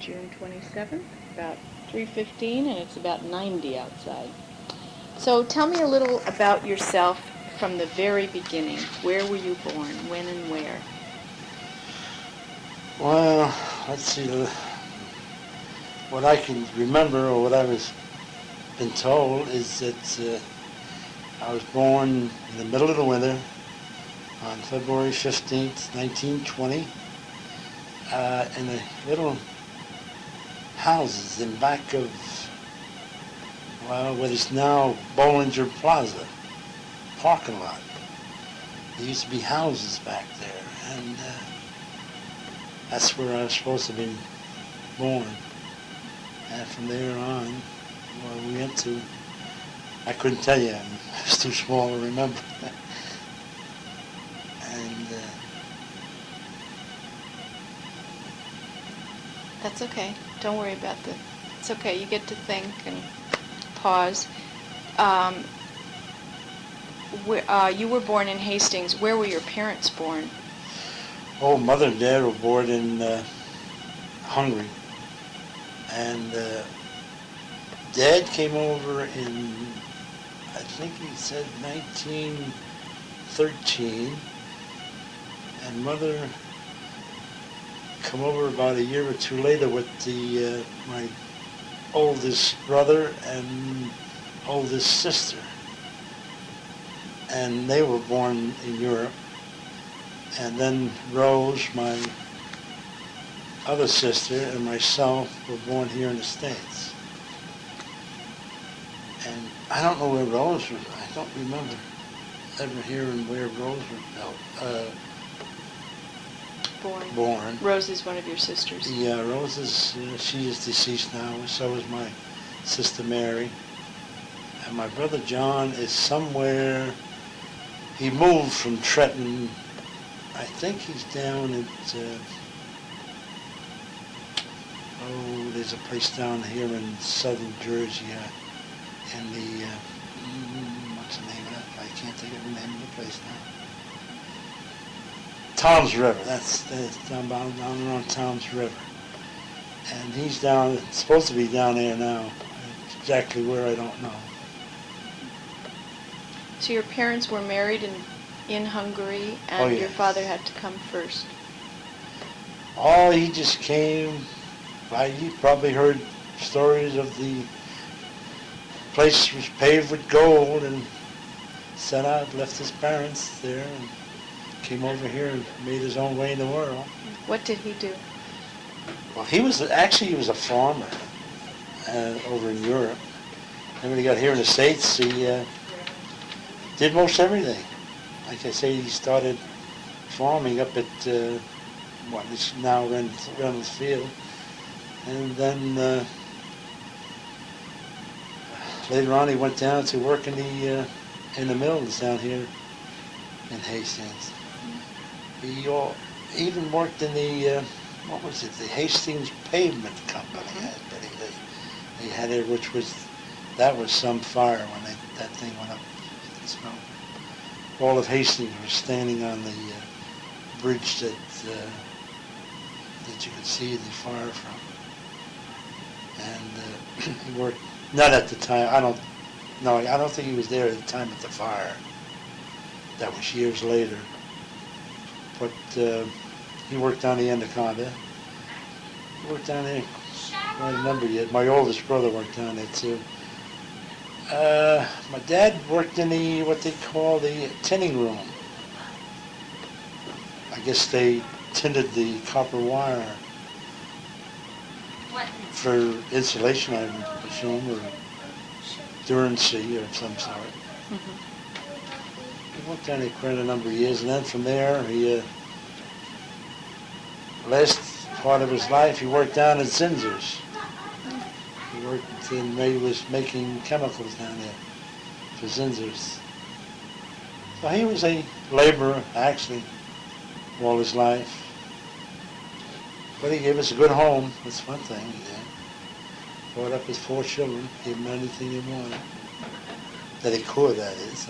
June 27th, about 3:15, and it's about 90 outside. So tell me a little about yourself from the very beginning. Where were you born? When and where? Well, let's see. What I can remember, or what I was been told, is that I was born in the middle of the winter on February 15th, 1920, in the little houses in back of, well, what is now Bollinger Plaza parking lot. There used to be houses back there, and that's where I was supposed to be born. And from there on, well, we went to, I couldn't tell you, I was too small to remember. And That's okay. Don't worry about the... It's okay. You get to think and pause. You were born in Hastings. Where were your parents born? oh, Mother and Dad were born in Hungary. And Dad came over in, I think he said 1913, and Mother come over about a year or two later with my oldest brother and oldest sister. And they were born in Europe. And then Rose, my other sister, and myself were born here in the States. And I don't know where Rose was. I don't remember ever hearing where Rose was born. Rose is one of your sisters. Yeah, Rose is, she is deceased now. So is my sister Mary. And my brother John is somewhere, he moved from Trenton. I think he's down at, there's a place down here in southern Jersey, in the, what's the name of that? I can't think of the name of the place now. Tom's River, that's down around Tom's River. And he's down, supposed to be down there now. Exactly where, I don't know. So your parents were married in Hungary, and Oh, yes. Your father had to come first. Oh, he just came. You probably heard stories of the place was paved with gold, and set out, left his parents there, and came over here and made his own way in the world. What did he do? Well, he was a farmer over in Europe. And when he got here in the States, he did most everything. Like I say, he started farming up at what is now Reynolds Field. And then later on he went down to work in the mills down here in Hastings. He even worked in the, the Hastings Pavement Company. They had it, that was some fire when that thing went up in smoke. All of Hastings was standing on the bridge that you could see the fire from. And he worked, not at the time, I don't think he was there at the time of the fire. That was years later. But he worked down the Anaconda. He worked down there quite a number of years. My oldest brother worked down there too. My dad worked in what they call the tinning room. I guess they tinted the copper wire for insulation, I assume, or durance-y of some sort. Mm-hmm. He worked down there quite a number of years, and then from there, last part of his life, he worked down at Zinzer's. He was making chemicals down there for Zinzer's. So he was a laborer, actually, all his life. But he gave us a good home. That's one thing he did. Brought up his 4 children, gave them anything he wanted. That he could, that is.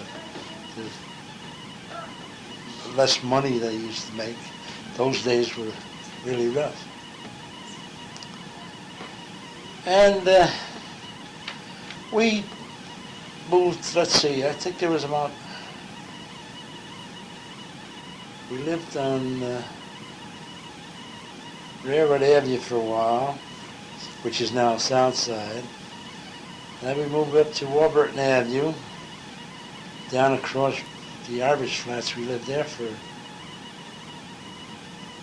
There's less money they used to make. Those days were really rough. And we moved, let's see, I think there was about, we lived on Railroad Avenue for a while, which is now South Side. And then we moved up to Warburton Avenue, down across the Irish Flats. We lived there for a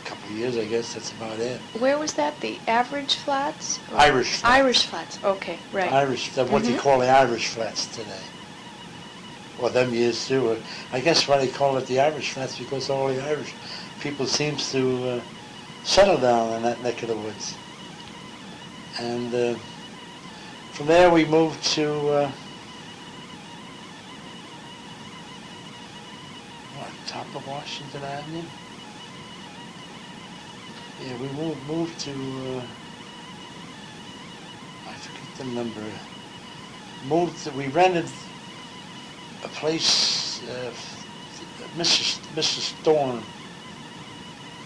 couple of years, I guess. That's about it. Where was that? The Average Flats? Or- Irish Flats. Irish Flats. Okay, right. Irish, what they call the Irish Flats today. Well, them years too. I guess why they call it the Irish Flats, because all the Irish people seems to settle down in that neck of the woods. And from there we moved to top of Washington Avenue. Yeah, we moved to I forget the number. We rented a place, Mr. Storm,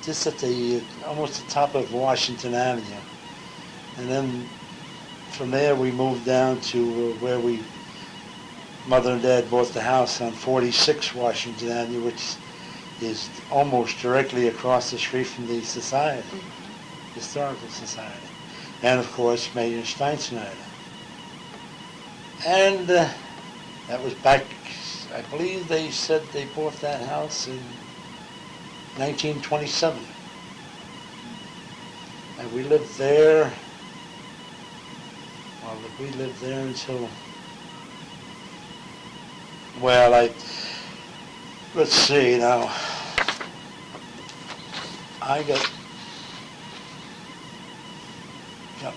just at the almost the top of Washington Avenue, and then from there we moved down to where Mother and Dad bought the house on 46 Washington Avenue, which is almost directly across the street from the Society, Historical Society, and of course Mayor Steinschneider. And that was back, I believe they said they bought that house in 1927. And we lived there, well, we lived there until, well, let's see now. I got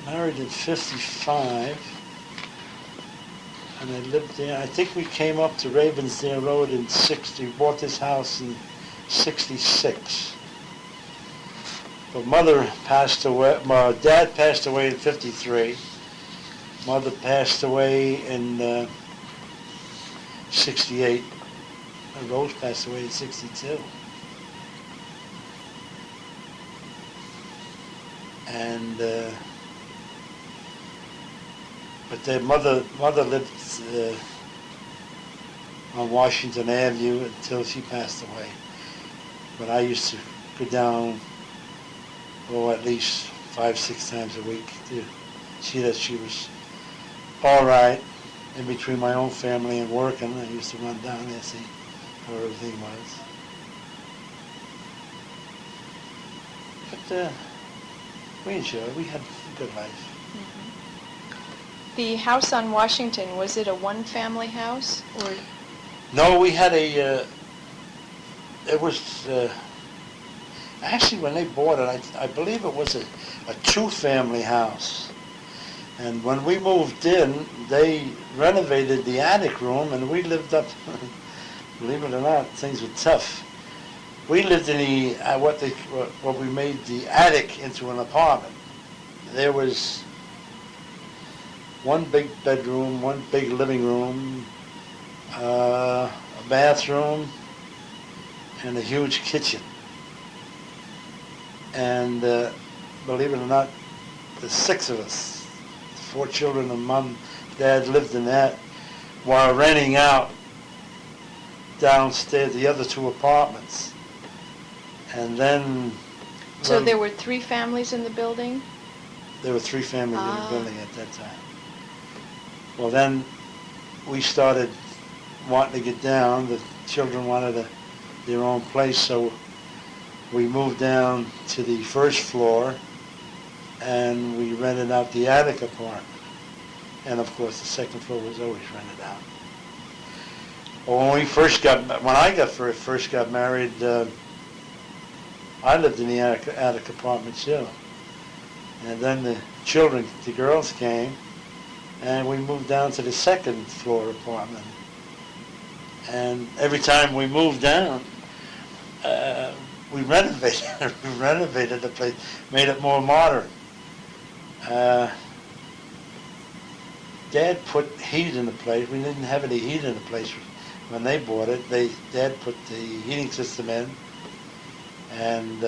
married in 55, and I lived there. I think we came up to Ravensdale Road in 60, bought this house in 66. But Mother passed away, my Dad passed away in 53. Mother passed away in 68. And Rose passed away in 62. And but their mother lived on Washington Avenue until she passed away. But I used to go down, at least 5-6 times a week to see that she was all right. In between my own family and working, I used to run down there, see how everything was. But we enjoyed it. We had a good life. Mm-hmm. The house on Washington, was it a one-family house, or? No, we had it was, actually when they bought it, I believe it was a two-family house. And when we moved in, they renovated the attic room, and we lived up, believe it or not, things were tough. We lived in the, what we made the attic into an apartment. There was one big bedroom, one big living room, a bathroom, and a huge kitchen. And believe it or not, the 6 of us, 4 children and Mom, Dad lived in that, while renting out downstairs the other 2 apartments. And then... So there were 3 families in the building? There were 3 families in the building at that time. Well, then we started wanting to get down. The children wanted their own place, so we moved down to the first floor, and we rented out the attic apartment. And of course, the second floor was always rented out. Well, when I first got married, I lived in the attic apartment too. And then the girls came, and we moved down to the second floor apartment. And every time we moved down, we renovated the place, made it more modern. Dad put heat in the place. We didn't have any heat in the place when they bought it. Dad put the heating system in, and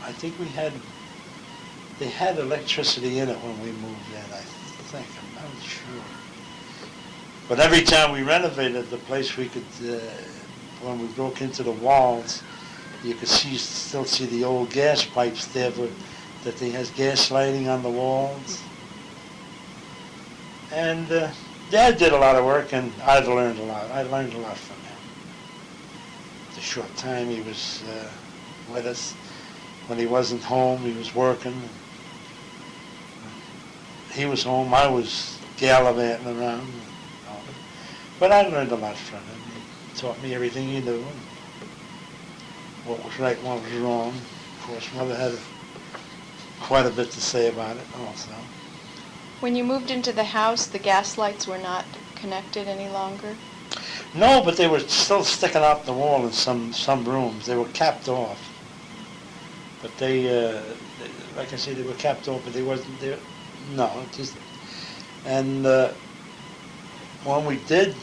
I think we had they had electricity in it when we moved in, I think. I'm not sure. But every time we renovated the place, we could, when we broke into the walls, you could still see the old gas pipes there, that they has gas lighting on the walls. And Dad did a lot of work, and I learned a lot. I learned a lot from him. The short time he was with us, when he wasn't home, he was working. He was home, I was gallivanting around. But I learned a lot from him. He taught me everything he knew, what was right and what was wrong. Of course, Mother had quite a bit to say about it also. When you moved into the house, the gas lights were not connected any longer? No, but they were still sticking out the wall in some rooms. They were capped off. But like I say, they were capped off, but they wasn't there. No, just, and when we did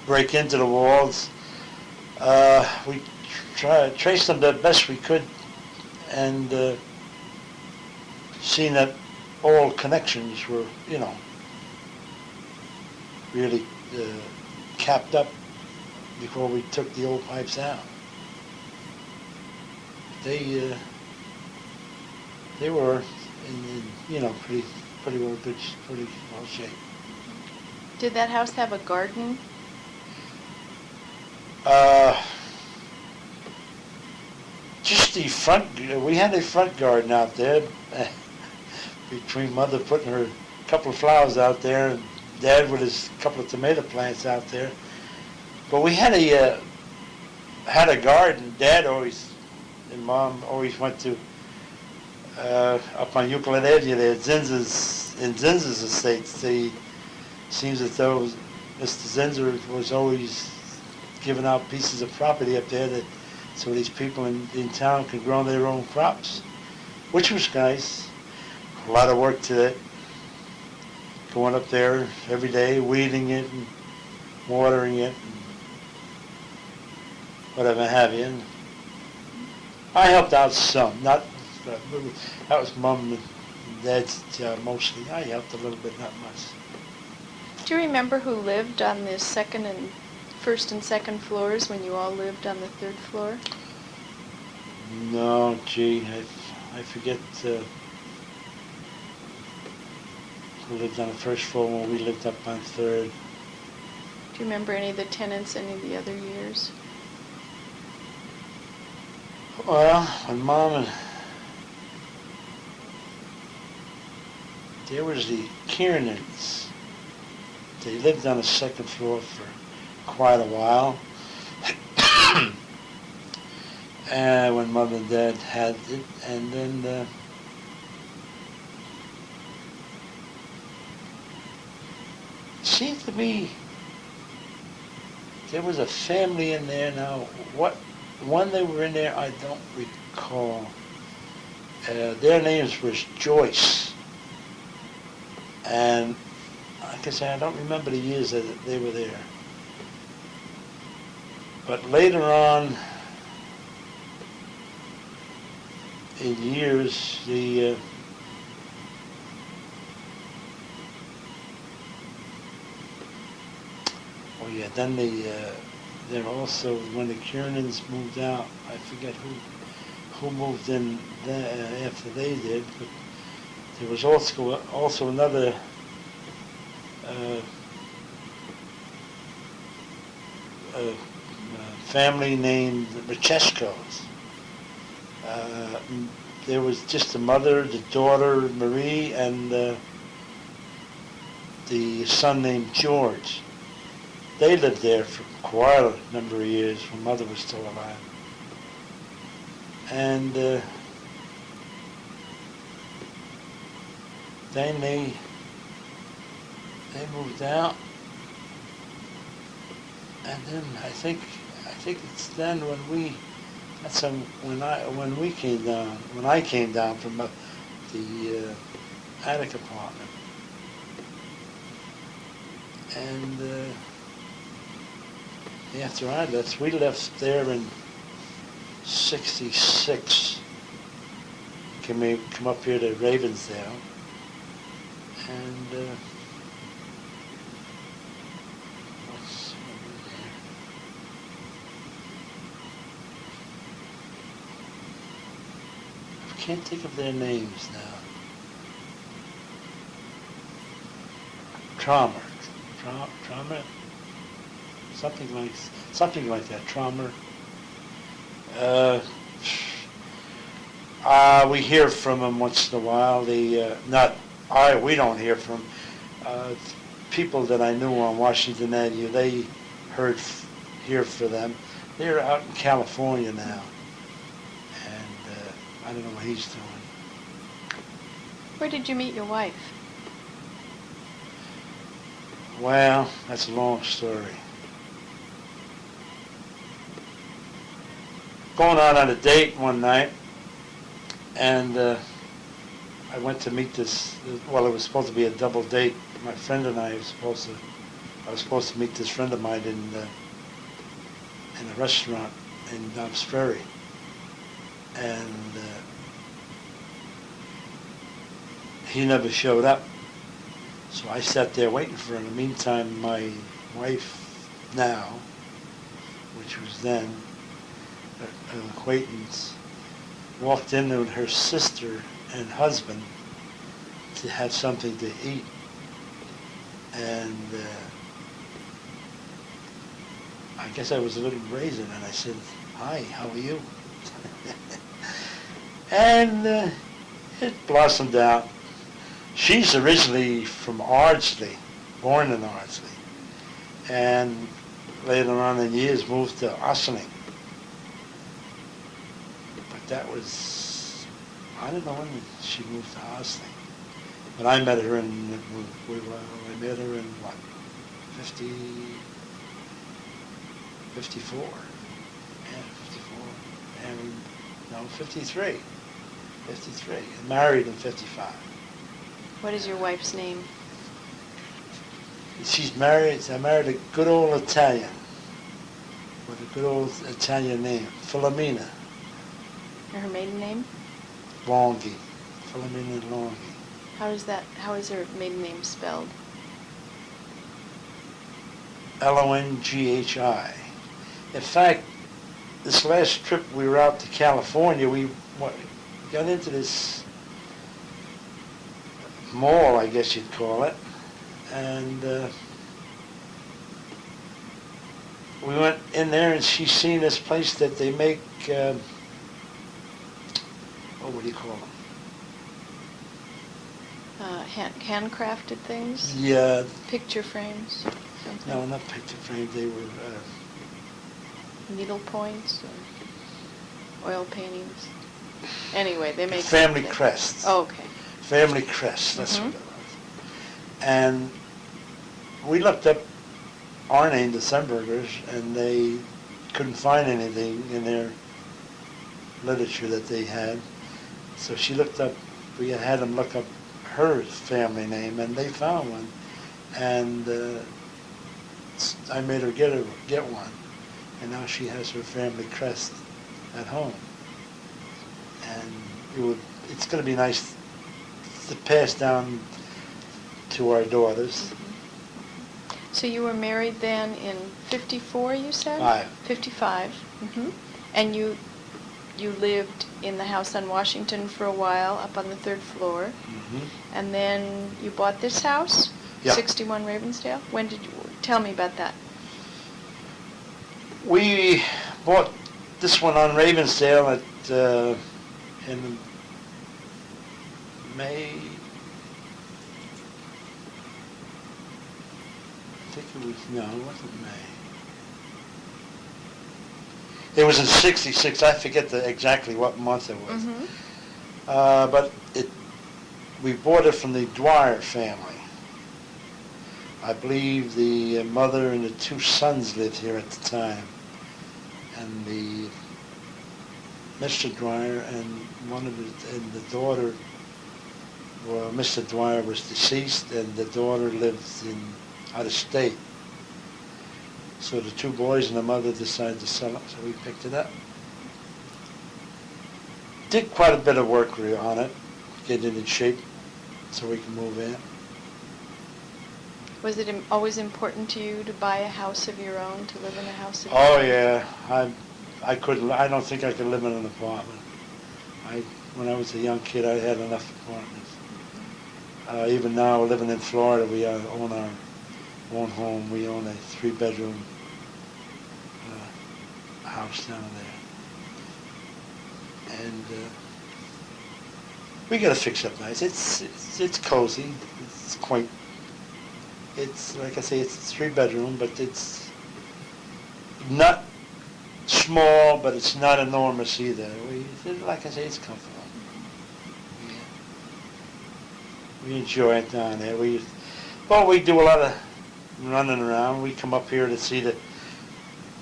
break into the walls, we traced them the best we could, and seen that all connections were, really capped up before we took the old pipes out. They were in pretty well shape. Did that house have a garden? Just the front. We had a front garden out there. Between Mother putting her couple of flowers out there, and Dad with his couple of tomato plants out there. But we had a garden. Dad always and Mom always went to up on Euclid Avenue there, Zinz's estates. They seems as though Mr. Zinzer was always giving out pieces of property up there so these people in town could grow their own crops, which was nice. A lot of work to it. Going up there every day, weeding it and watering it, and whatever have you. And I helped out some, that was Mom and Dad's job mostly. I helped a little bit, not much. Do you remember who lived on the first and second floors when you all lived on the third floor? No, gee, I forget who lived on the first floor when we lived up on third. Do you remember any of the tenants any of the other years? Well, when Mom and there was the Kiernans. They lived on the second floor for quite a while. And when Mom and Dad had it, and then seemed to be there was a family in there now. What one they were in there, I don't recall. Their names was Joyce, and like I say, I don't remember the years that they were there. But later on in years, then they're also, when the Kiernans moved out, I forget who moved in after they did, but there was also another family named the Cheskos. There was just the mother, the daughter Marie, and the son named George. They lived there for quite a number of years when Mother was still alive. And then they moved out, and then I think it's then when I came down from the attic apartment, and after I left, we left there in '66, come up here to Ravensdale, and what's over there? I can't think of their names now. Traumer, something like that. Traumer. We hear from them once in a while. We don't hear from people that I knew on Washington Avenue. They hear for them. They're out in California now, and I don't know what he's doing. Where did you meet your wife? Well, that's a long story. Going out on a date one night, and I went to meet this. Well, it was supposed to be a double date. My friend and I was supposed to meet this friend of mine in a restaurant in Dobbs Ferry, and he never showed up. So I sat there waiting for him. In the meantime, my wife now, which was then an acquaintance, walked in with her sister and husband to have something to eat. And I guess I was a little brazen, and I said, "Hi, how are you?" And it blossomed out. She's originally from Ardsley, born in Ardsley, and later on in years moved to Ossining. But that was, I don't know when she moved to Ossining. But I met her I met her in what, 54? Yeah, 54. And, no, 53. 53. And married in 55. What is your wife's name? She's married. I married a good old Italian with a good old Italian name, Filomena Or her maiden name? Longhi. Filomena Longhi. How is her maiden name spelled? Longhi. In fact, this last trip we were out to California, we got into this mall, I guess you'd call it, and we went in there, and she's seen this place that they make, what do you call them? Handcrafted things? Yeah. Picture frames? Something? No, not picture frames. They were Needle points or oil paintings? Anyway, they make family something. crests. Oh, okay. Family crests, that's what it was. And we looked up our name, the Sembergers, and they couldn't find anything in their literature that they had. So she looked up, we had them look up her family name, and they found one. And I made her get one. And now she has her family crest at home. And it's going to be nice to pass down to our daughters. Mm-hmm. So you were married then in 54, you said? 55. Mm-hmm. And you lived in the house on Washington for a while, up on the 3rd floor. Mm-hmm. And then you bought this house? Yeah. 61 Ravensdale? When did you, tell me about that. We bought this one on Ravensdale in May. I think it was, no, it wasn't May. It was in 66. I forget exactly what month it was. Mm-hmm. But we bought it from the Dwyer family. I believe the mother and the 2 sons lived here at the time. And the Mr. Dwyer and and the daughter, well, Mr. Dwyer was deceased, and the daughter lived out of state. So the 2 boys and the mother decided to sell it, so we picked it up. did quite a bit of work on it, getting it in shape so we can move in. Was it always important to you to buy a house of your own, to live in a house of your Oh own? yeah, I couldn't. I don't think I could live in an apartment. When I was a young kid, I had enough apartments. Even now, living in Florida, we own our own home. We own a 3-bedroom house down there, and we got to fix up nice. It's cozy. It's quaint. It's like I say, it's a 3-bedroom, but it's not small, but it's not enormous either. Like I say, it's comfortable. We enjoy it down there. We do a lot of running around. We come up here to see the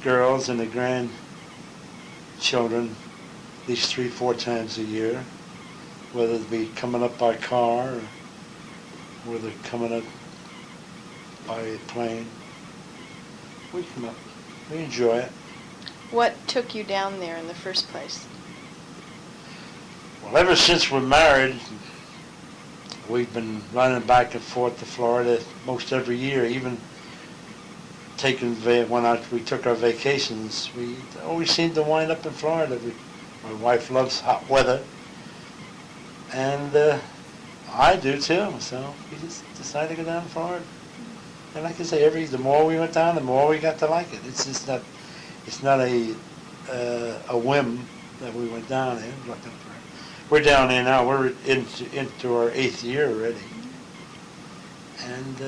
girls and the grandchildren at least 3-4 times a year, whether it be coming up by car or whether coming up by plane. We come up. We enjoy it. What took you down there in the first place? Well, ever since we're married, we've been running back and forth to Florida most every year, even when we took our vacations. We always seemed to wind up in Florida. My wife loves hot weather, and I do too, so we just decided to go down to Florida. And like I say, the more we went down, the more we got to like it. It's not a whim that we went down there looking for it. We're down there now. We're into our 8th year already. And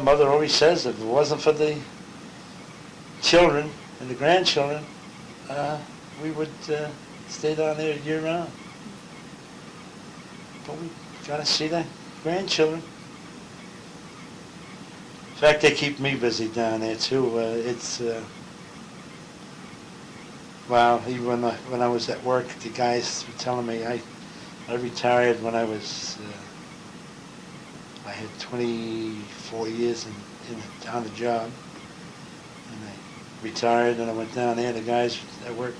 Mother always says if it wasn't for the children and the grandchildren, we would stay down there year round. But we got to see the grandchildren. In fact, they keep me busy down there too. Even when I was at work, the guys were telling me I retired when I had 24 years on the job, and I retired and I went down there. The guys at work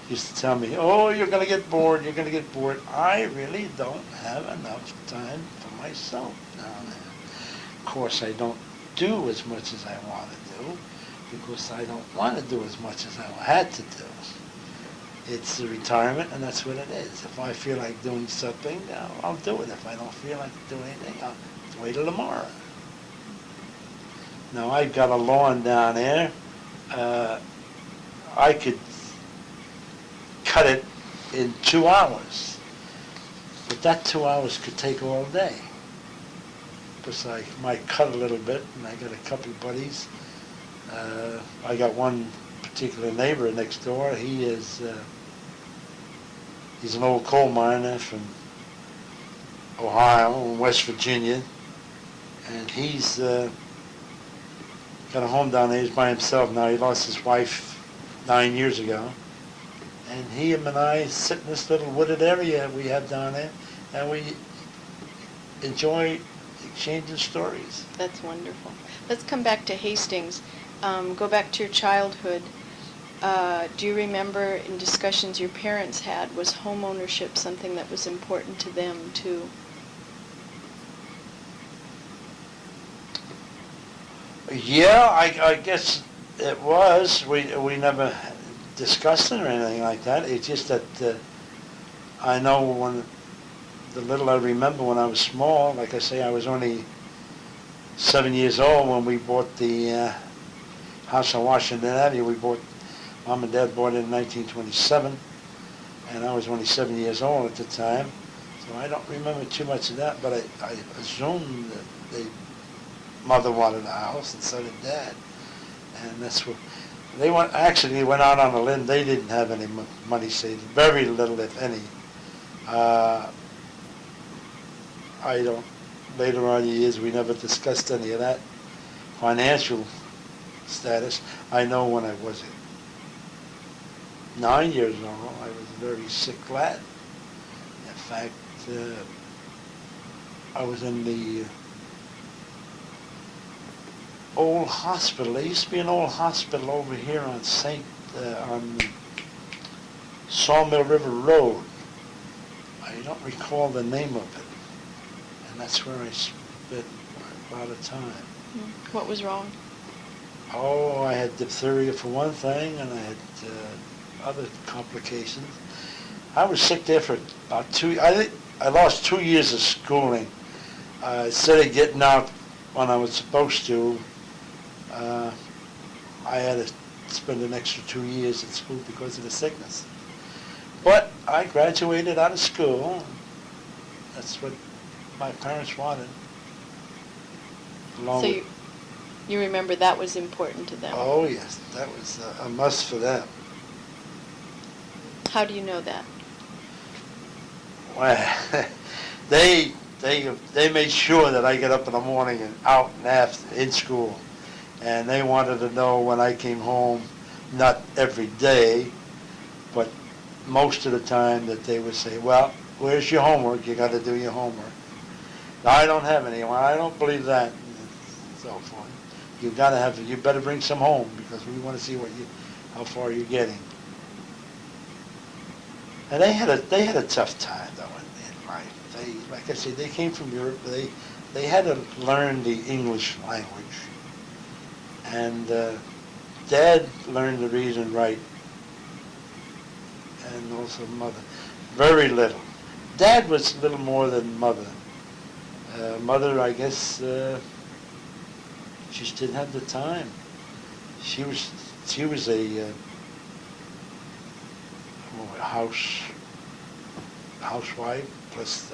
used to tell me, "Oh, you're going to get bored. You're going to get bored." I really don't have enough time for myself down there. Of course, I don't do as much as I want to do because I don't want to do as much as I had to do. It's a retirement, and that's what it is. If I feel like doing something, I'll do it. If I don't feel like doing anything, I'll wait till tomorrow. Now, I've got a lawn down there. I could cut it in 2 hours, but that 2 hours could take all day. Because I might cut a little bit, and I got a couple of buddies. I got one particular neighbor next door. He's an old coal miner from Ohio and West Virginia, and he's got a home down there. He's by himself now. He lost his wife 9 years ago, and him and I sit in this little wooded area we have down there, and we enjoy exchanging stories. That's wonderful. Let's come back to Hastings. Go back to your childhood. Do you remember in discussions your parents had, was home ownership something that was important to them too? Yeah, I guess it was. We never discussed it or anything like that. It's just that I know when the little I remember when I was small, like I say, I was only 7 years old when we bought the house on Washington Avenue. Mom and Dad bought it in 1927, and I was only 7 years old at the time, so I don't remember too much of that, but I assume that Mother wanted a house, and so did Dad, and that's what they went out on a limb. They didn't have any money saved, very little, if any. Later on in the years, we never discussed any of that financial status. I know when I was 9 years old, I was a very sick lad. In fact, I was in the old hospital. There used to be an old hospital over here on Sawmill River Road. I don't recall the name of it. And that's where I spent a lot of time. What was wrong? Oh, I had diphtheria for one thing, and I had other complications. I was sick there for about I lost 2 years of schooling. Instead of getting out when I was supposed to, I had to spend an extra 2 years at school because of the sickness. But I graduated out of school. That's what my parents wanted. So you remember that was important to them? Oh, yes. That was a must for them. How do you know that? Well, they made sure that I get up in the morning and out and after in school. And they wanted to know when I came home, not every day, but most of the time that they would say, well, where's your homework? You got to do your homework. No, I don't have any. Well, I don't believe that. And so forth. You better bring some home because we want to see how far you're getting. And they had a tough time though in life. Like I said, they came from Europe. They had to learn the English language. And Dad learned to read and write, and also Mother. Very little. Dad was a little more than Mother. Mother, I guess, she just didn't have the time. She was a housewife, plus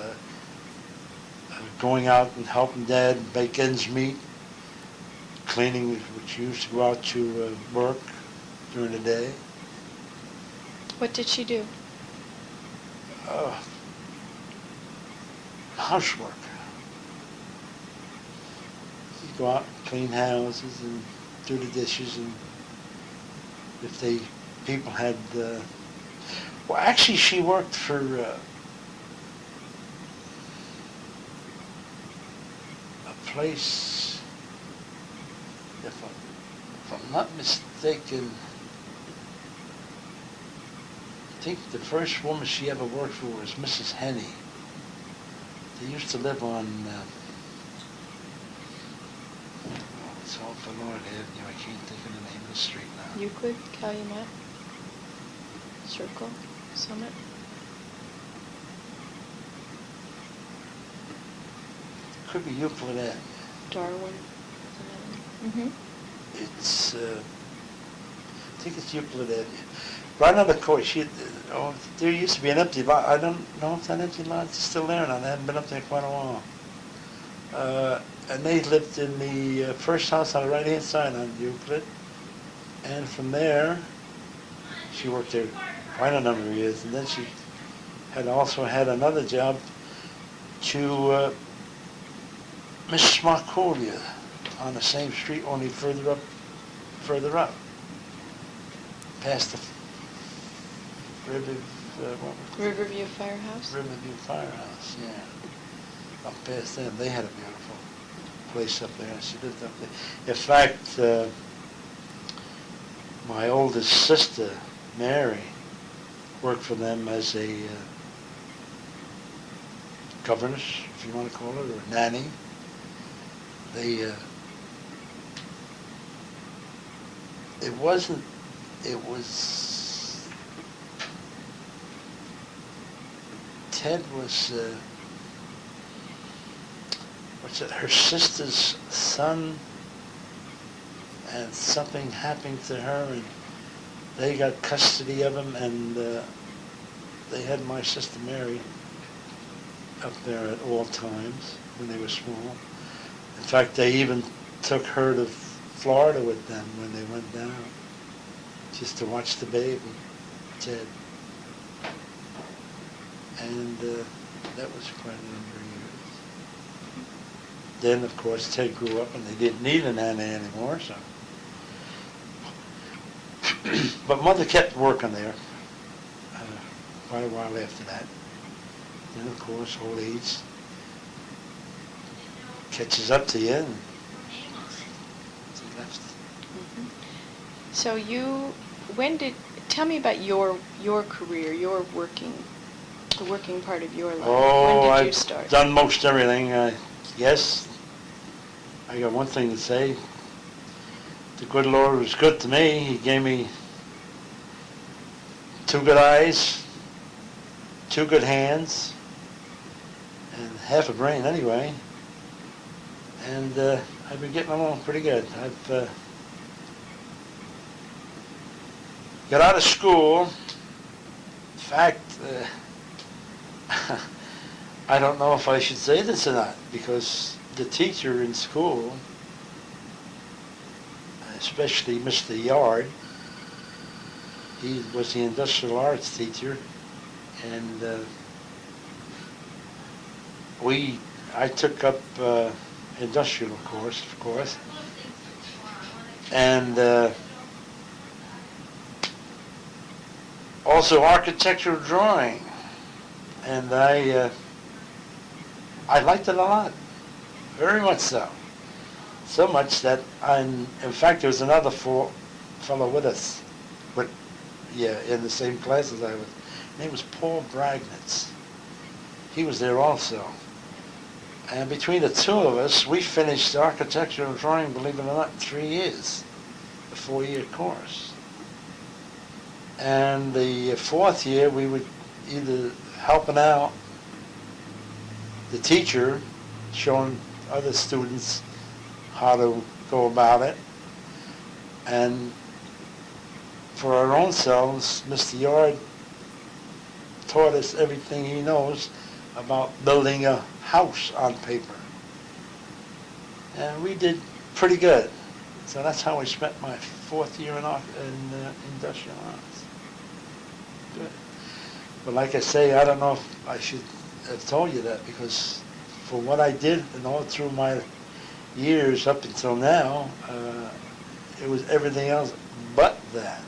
going out and helping Dad make ends meet, cleaning, which used to go out to work during the day. What did she do? Housework. She'd go out and clean houses and do the dishes, and if people had, well, actually she worked for a place, if I'm not mistaken, I think the first woman she ever worked for was Mrs. Henney. They used to live on, it's off Bernard Avenue. I can't think of the name of the street now. Euclid, Calumet, Circle, Summit. Could be Euclid Avenue. Darwin. Mm-hmm. It's, I think it's Euclid Avenue. Right on the corner, there used to be an empty lot. I don't know if that empty lot is still there or not. I haven't been up there quite a while. And they lived in the first house on the right-hand side on Euclid. And from there, she worked there quite a number of years. And then she also had another job to Mrs. Marcolia on the same street, only further up, past the Riverview Firehouse? Riverview Firehouse, yeah. Up past them. They had a beautiful place up there. She lived up there. In fact, my oldest sister, Mary, worked for them as a governess, if you want to call it, or a nanny. Ted was, her sister's son, and something happened to her, and they got custody of him, and they had my sister Mary up there at all times when they were small. In fact, they even took her to Florida with them when they went down, just to watch the baby, Ted. And that was quite a number of years. Then, of course, Ted grew up and they didn't need a nanny anymore, so. But Mother kept working there quite a while after that. Then, of course, old age catches up to you, and she left. Mm-hmm. So tell me about your career, the working part of your life. Oh, When did you start? I've done most everything. Yes, I got one thing to say. The good Lord was good to me. He gave me 2 good eyes, 2 good hands, and half a brain anyway. And I've been getting along pretty good. I've got out of school. In fact, I don't know if I should say this or not, because the teacher in school, especially Mr. Yard, he was the industrial arts teacher, and I took up industrial course, of course, and also architectural drawing, and I liked it a lot, very much so. So much that in fact, there was another fellow with us, in the same class as I was. His name was Paul Bragnitz. He was there also. And between the 2 of us, we finished architectural drawing, believe it or not, in 3 years, a 4-year course. And the 4th year, we would either helping out the teacher, showing other students how to go about it, and for our own selves, Mr. Yard taught us everything he knows about building a house on paper. And we did pretty good. So that's how I spent my 4th year in industrial arts. Good. But like I say, I don't know if I should have told you that, because for what I did and all through my years up until now, it was everything else but that.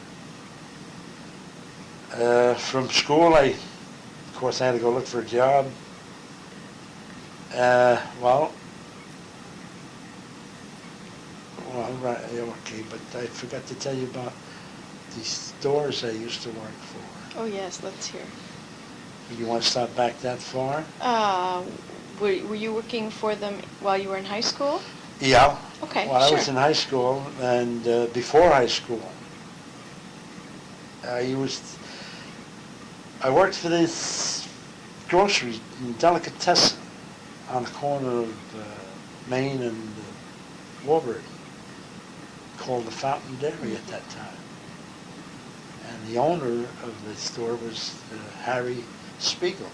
From school, of course, I had to go look for a job. Right, okay, but I forgot to tell you about the stores I used to work for. Oh yes, let's hear. You want to stop back that far? Were you working for them while you were in high school? Yeah. Okay, While sure. I was in high school, and before high school, I worked for this grocery delicatessen on the corner of Main and Warburton, called the Fountain Dairy at that time. And the owner of the store was Harry Spiegel.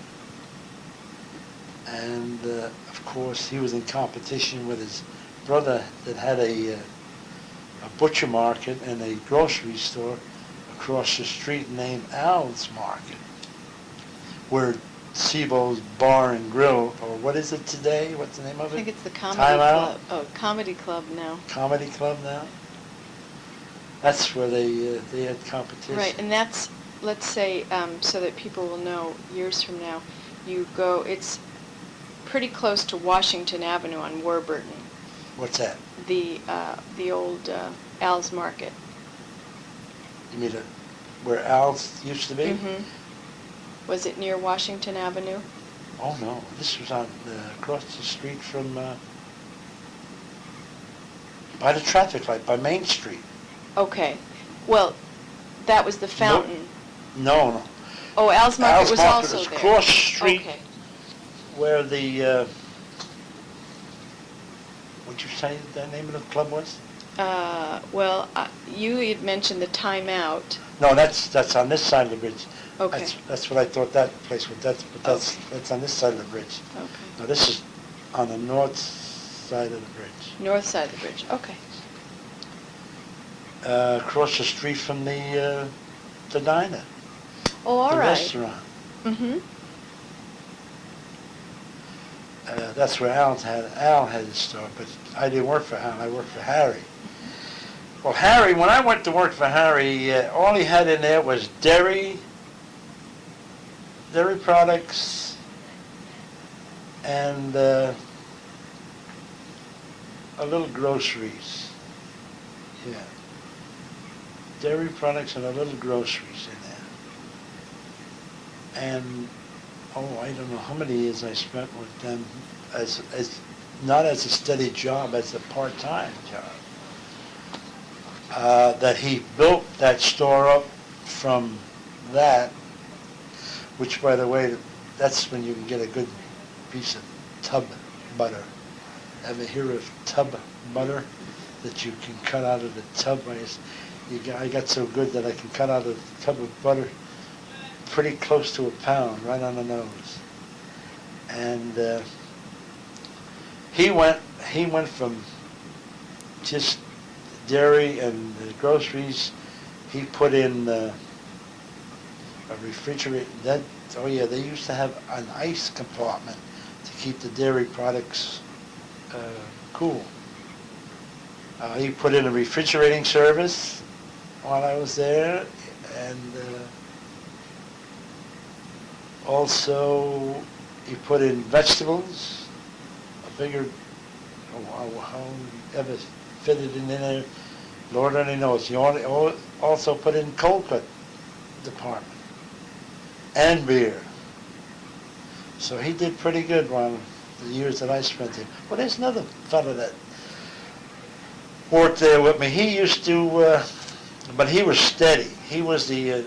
And of course, he was in competition with his brother that had a butcher market and a grocery store across the street named Al's Market, where Sebo's Bar and Grill, or what is it today? What's the name of it? I think it's the Comedy Time Club. Out? Oh, Comedy Club now. Comedy Club now? That's where they had competition. Right, and that's, let's say, so that people will know years from now, it's pretty close to Washington Avenue on Warburton. What's that? The old Al's Market. You mean where Al's used to be? Mm-hmm. Was it near Washington Avenue? Oh no, this was on across the street from by the traffic light, by Main Street. Okay. Well, that was the fountain. No. Oh, Al's Market was Market also was there. across the street Okay. where the what you say the name of the club was? You had mentioned the Time Out. No, that's on this side of the bridge. Okay. That's what I thought that place was. That's on this side of the bridge. Okay. Now this is on the north side of the bridge. North side of the bridge. Okay. Across the street from the diner. Oh, all the right. restaurant. Mm-hmm. That's where Al had his store, but I didn't work for Al. I worked for Harry. Well, Harry, when I went to work for Harry, all he had in there was dairy products, and a little groceries. Yeah. dairy products and a little groceries in there. And, I don't know how many years I spent with them as not as a steady job, as a part-time job. That he built that store up from that, which, by the way, that's when you can get a good piece of tub butter. Ever hear of tub butter? That you can cut out of the tub. I got so good that I can cut out a tub of butter pretty close to a pound, right on the nose. And he went from just dairy and groceries. He put in a refrigerator. They used to have an ice compartment to keep the dairy products cool. He put in a refrigerating service while I was there, and also he put in vegetables, a bigger, how ever fitted in there, Lord only knows. He also put in cold cut department and beer. So he did pretty good while the years that I spent there. Well, there's another fellow that worked there with me. He used to, but he was steady. He was the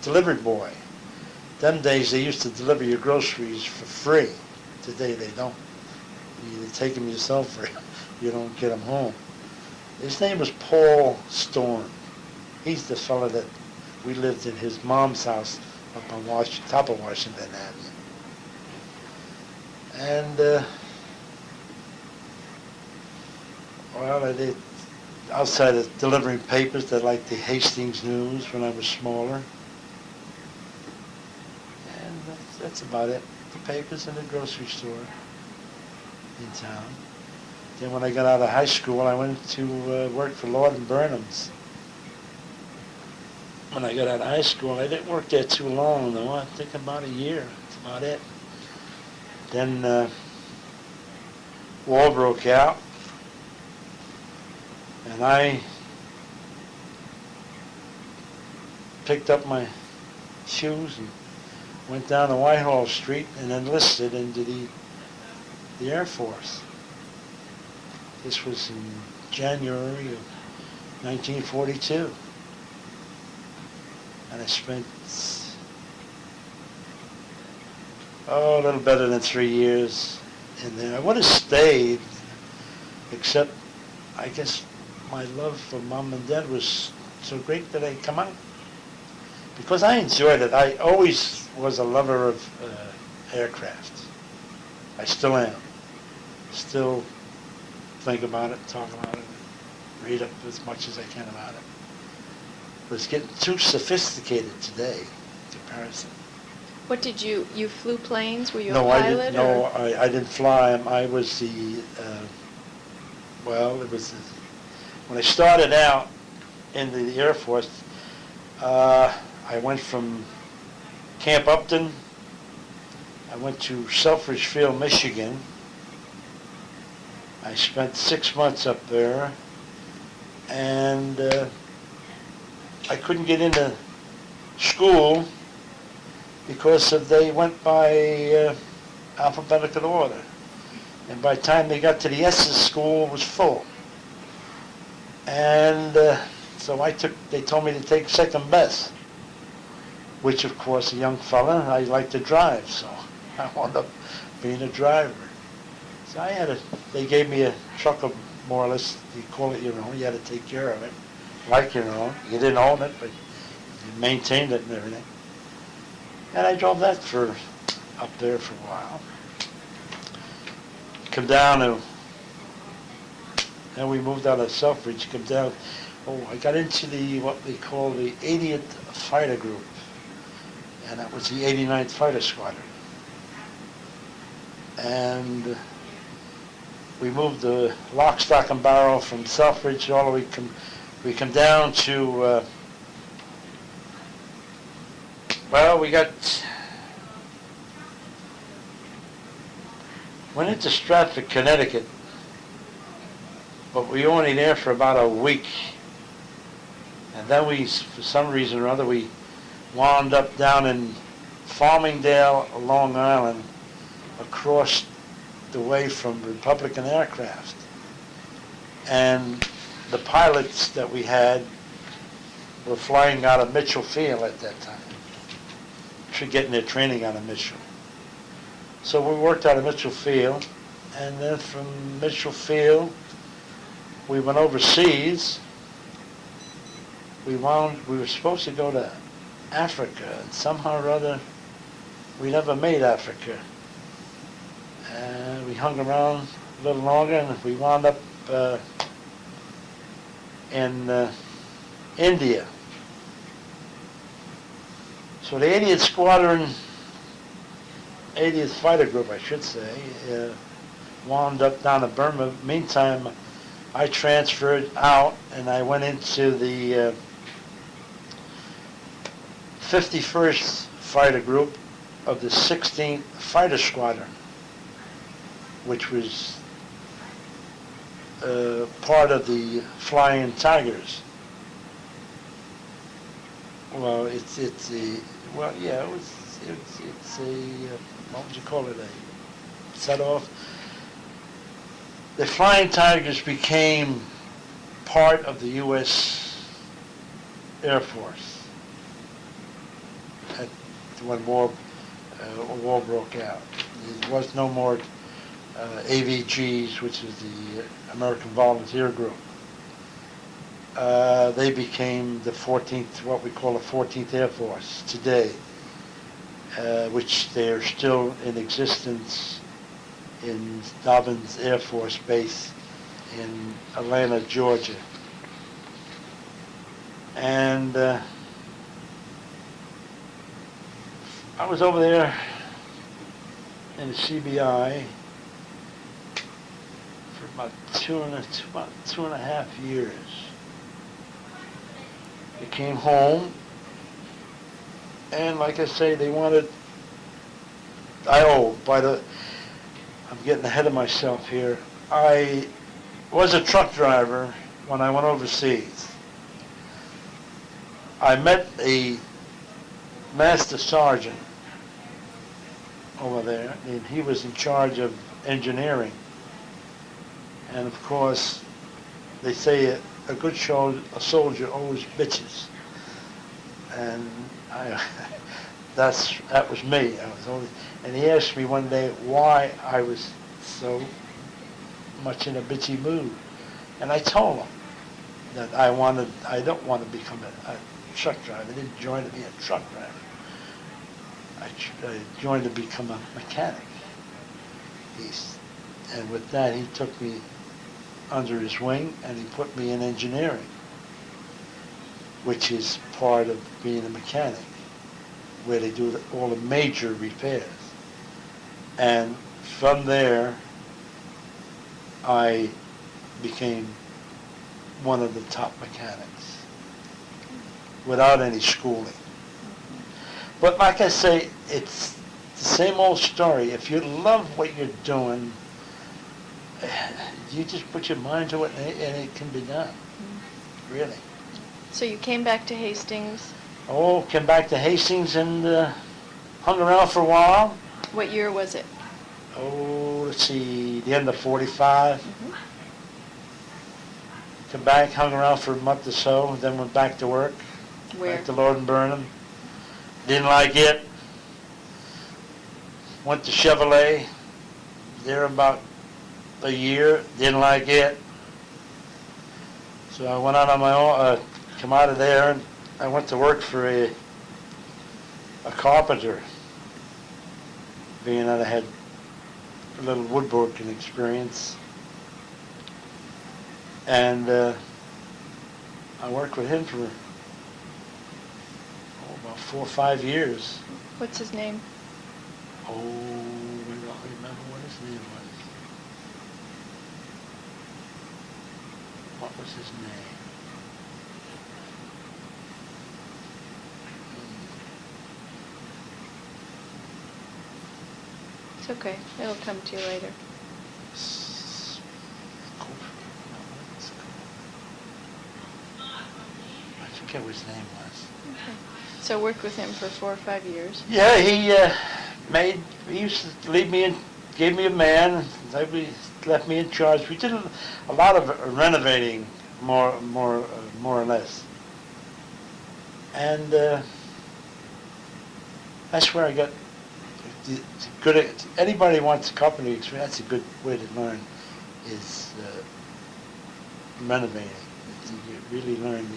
delivery boy. Them days they used to deliver your groceries for free. Today they don't. You either take them yourself or you don't get them home. His name was Paul Storm. He's the fellow that we lived in his mom's house up on top of Washington Avenue. And I did outside of delivering papers that like the Hastings News when I was smaller. And that's about it. The papers in the grocery store in town. Then when I got out of high school, I went to work for Lord and Burnham's. When I got out of high school, I didn't work there too long, though. I think about a year. That's about it. Then war broke out, and I picked up my shoes and went down to Whitehall Street and enlisted into the Air Force. This was in January of 1942. And I spent, a little better than 3 years in there. I would have stayed, except I guess my love for Mom and Dad was so great that I come out. Because I enjoyed it. I always was a lover of aircraft. I still am. Still think about it, talk about it, read up as much as I can about it. But it's getting too sophisticated today in comparison. What did you flew planes? Were you No, a pilot? I didn't fly them. I was the, when I started out in the Air Force, I went from Camp Upton, I went to Selfridge Field, Michigan. I spent 6 months up there, and I couldn't get into school because they went by alphabetical order. And by the time they got to the S's, school was full. And so they told me to take second best, which of course, a young fella, I like to drive, so I wound up being a driver. So they gave me a truck of more or less, you call it your own, you had to take care of it, like your own. You didn't own it, but you maintained it and everything. And I drove that up there for a while. Come down and we moved out of Selfridge, come down, I got into what they call the 80th Fighter Group, and that was the 89th Fighter Squadron. And we moved the lock, stock, and barrel from Selfridge all the way, we come down to, went into Stratford, Connecticut, but we were only there for about a week. And then we, for some reason or other, we wound up down in Farmingdale, Long Island, across the way from Republican aircraft. And the pilots that we had were flying out of Mitchell Field at that time, getting their training out of Mitchell. So we worked out of Mitchell Field, and then from Mitchell Field, we went overseas. We were supposed to go to Africa, and somehow or other, we never made Africa. And we hung around a little longer, and we wound up in India. So the 80th Squadron, 80th Fighter Group, I should say, wound up down in Burma. Meantime, I transferred out, and I went into the 51st Fighter Group of the 16th Fighter Squadron, which was part of the Flying Tigers. Well, it's a what would you call it, a set off? The Flying Tigers became part of the U.S. Air Force when war broke out. There was no more AVGs, which is the American Volunteer Group. They became the 14th, what we call the 14th Air Force today, which they're still in existence in Dobbins Air Force Base in Atlanta, Georgia. And I was over there in the CBI for about two and a half years. I came home, and like I say, they wanted, I'm getting ahead of myself here. I was a truck driver when I went overseas. I met a master sergeant over there, and he was in charge of engineering. And of course, they say a good soldier always bitches, and that was me. And he asked me one day why I was so much in a bitchy mood, and I told him that I don't want to become a truck driver. I didn't join to be a truck driver. I joined to become a mechanic. And with that, he took me under his wing, and he put me in engineering, which is part of being a mechanic, where they do all the major repairs. And from there, I became one of the top mechanics without any schooling. But like I say, it's the same old story. If you love what you're doing, you just put your mind to it, and it can be done, really. So you came back to Hastings. Oh, came back to Hastings and hung around for a while. What year was it? Oh, let's see, the end of 45. Mm-hmm. Came back, hung around for a month or so, then went back to work. Where? Back to Lord and Burnham. Didn't like it. Went to Chevrolet. There about a year. Didn't like it. So I went out on my own, come out of there, and I went to work for a carpenter, being that I had a little woodworking experience. And I worked with him for about 4 or 5 years. What's his name? Oh, I don't remember what his name was. What was his name? It's okay. It'll come to you later. forget what his name was. Okay. So worked with him for 4 or 5 years. Yeah, he used to leave me in, gave me a man, and left me in charge. We did a lot of renovating, more or less. And that's where I got good at. Anybody who wants carpentry experience, that's a good way to learn, is renovating. You really learn.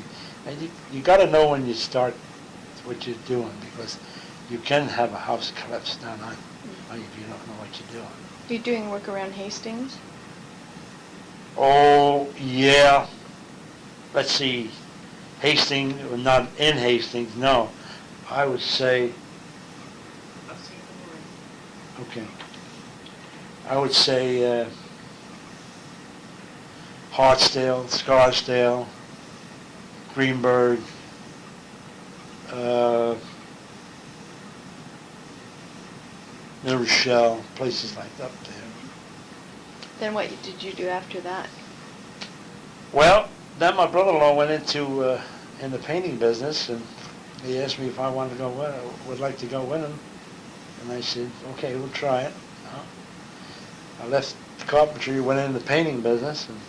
And you got to know when you start what you're doing, because you can have a house collapse down on you if you don't know what you're doing. You're doing work around Hastings? Oh, yeah. Let's see. Hastings, or not in Hastings, no. I would say, okay. I would say Hartsdale, Scarsdale, Greenberg, New Rochelle, places like up there. Then what did you do after that? Well, then my brother-in-law went into in the painting business, and he asked me if I wanted to go would like to go with him, and I said, okay, we'll try it. I left carpentry, went into the painting business, and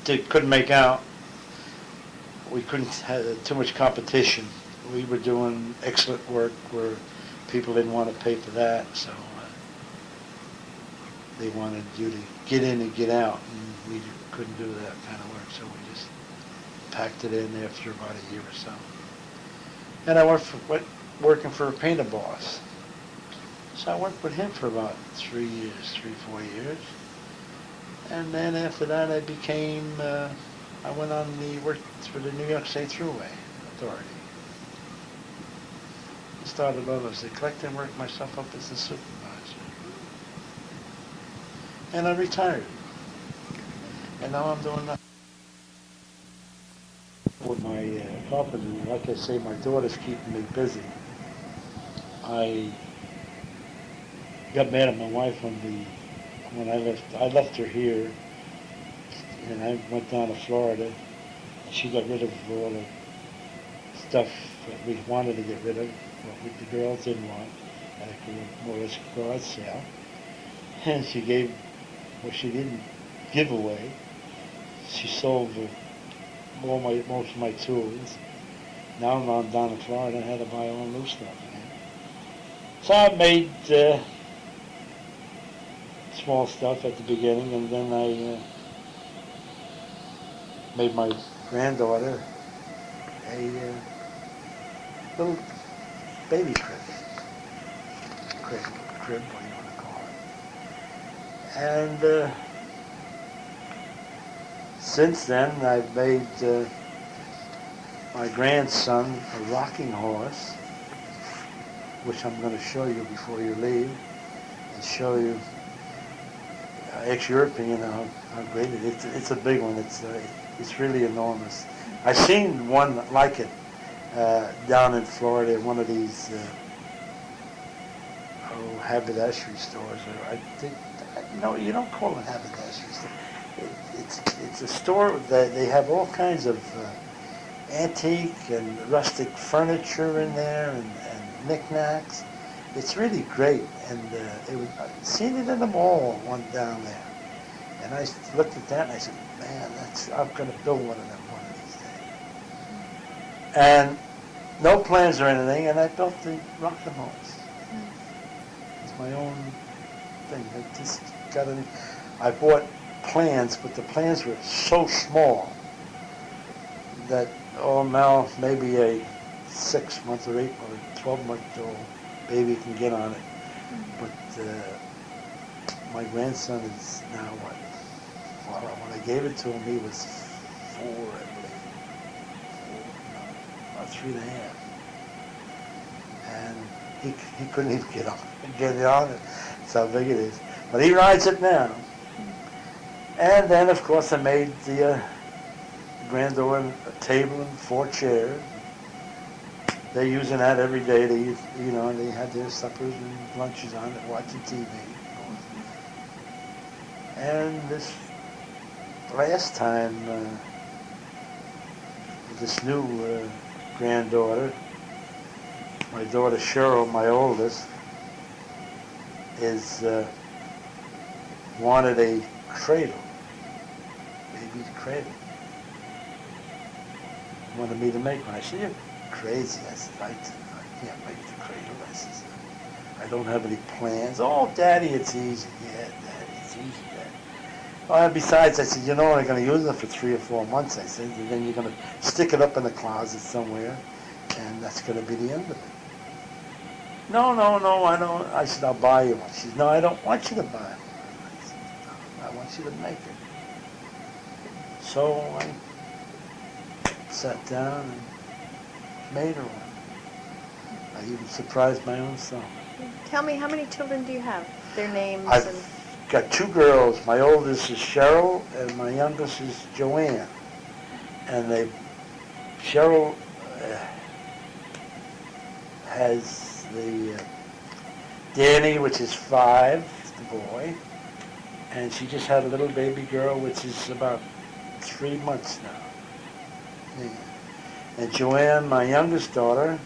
we couldn't make out. We couldn't have too much competition. We were doing excellent work where people didn't want to pay for that, so they wanted you to get in and get out, and we couldn't do that kind of work, so we just packed it in after about a year or so. And I went working for a painter boss. So I worked with him for about 4 years. And then after that I became, I went on worked for the New York State Thruway Authority. I started off as a collector and worked myself up as a supervisor. And I retired. And now I'm doing nothing. With my carpentry, like I say, my daughter's keeping me busy. I got mad at my wife when I left. I left her here, and I went down to Florida. And she got rid of all the stuff that we wanted to get rid of, what the girls didn't want, at a more or less garage sale. And she gave what she didn't give away. She sold most of my tools. Now I'm on down in Florida and I had to buy all new stuff again. So I made small stuff at the beginning, and then I made my granddaughter a little baby crib, what do you want to call it. And since then, I've made my grandson a rocking horse, which I'm going to show you before you leave, and show you, ask your opinion how great it is. It's a big one. It's really enormous. I've seen one like it down in Florida, one of these haberdashery stores. Or I think, no, you don't call it haberdashery store. It's a store that they have all kinds of antique and rustic furniture in there, and knickknacks. It's really great, and I've seen it in the mall, one down there. And I looked at that and I said, man, I'm going to build one of them one of these days. And no plans or anything, and I built the rocking horse. It's my own thing. I bought plans, but the plans were so small that, now maybe a 6-month or 8 or 12-month-old baby can get on it. But my grandson is now what? Well, when I gave it to him, he was 4, I believe. 4, about 3.5. And he couldn't even get it on it. That's how big it is. But he rides it now. And then, of course, I made the granddaughter a table and 4 chairs. They're using that every day. They had their suppers and lunches on it, watching TV. And this last time, this new granddaughter, my daughter Cheryl, my oldest, is wanted a cradle, baby cradle. Wanted me to make one. I said, "You're crazy." I said, I can't make the cradle. I said, I don't have any plans. "Oh, Daddy, it's easy." "Yeah, Daddy, it's easy, Daddy." "Oh, and besides," I said, "you're only going to use it for 3 or 4 months." I said, "and then you're going to stick it up in the closet somewhere, and that's going to be the end of it." No, I don't." I said, "I'll buy you one." She said, "No, I don't want you to buy one." I said, "No, I want you to make it." So I sat down and made her one. I even surprised my own son. Tell me, how many children do you have? Their names I've and... got 2 girls. My oldest is Cheryl, and my youngest is Joanne. And Cheryl has the Danny, which is 5, the boy, and she just had a little baby girl, which is about 3 months now. Yeah. And Joanne, my youngest daughter,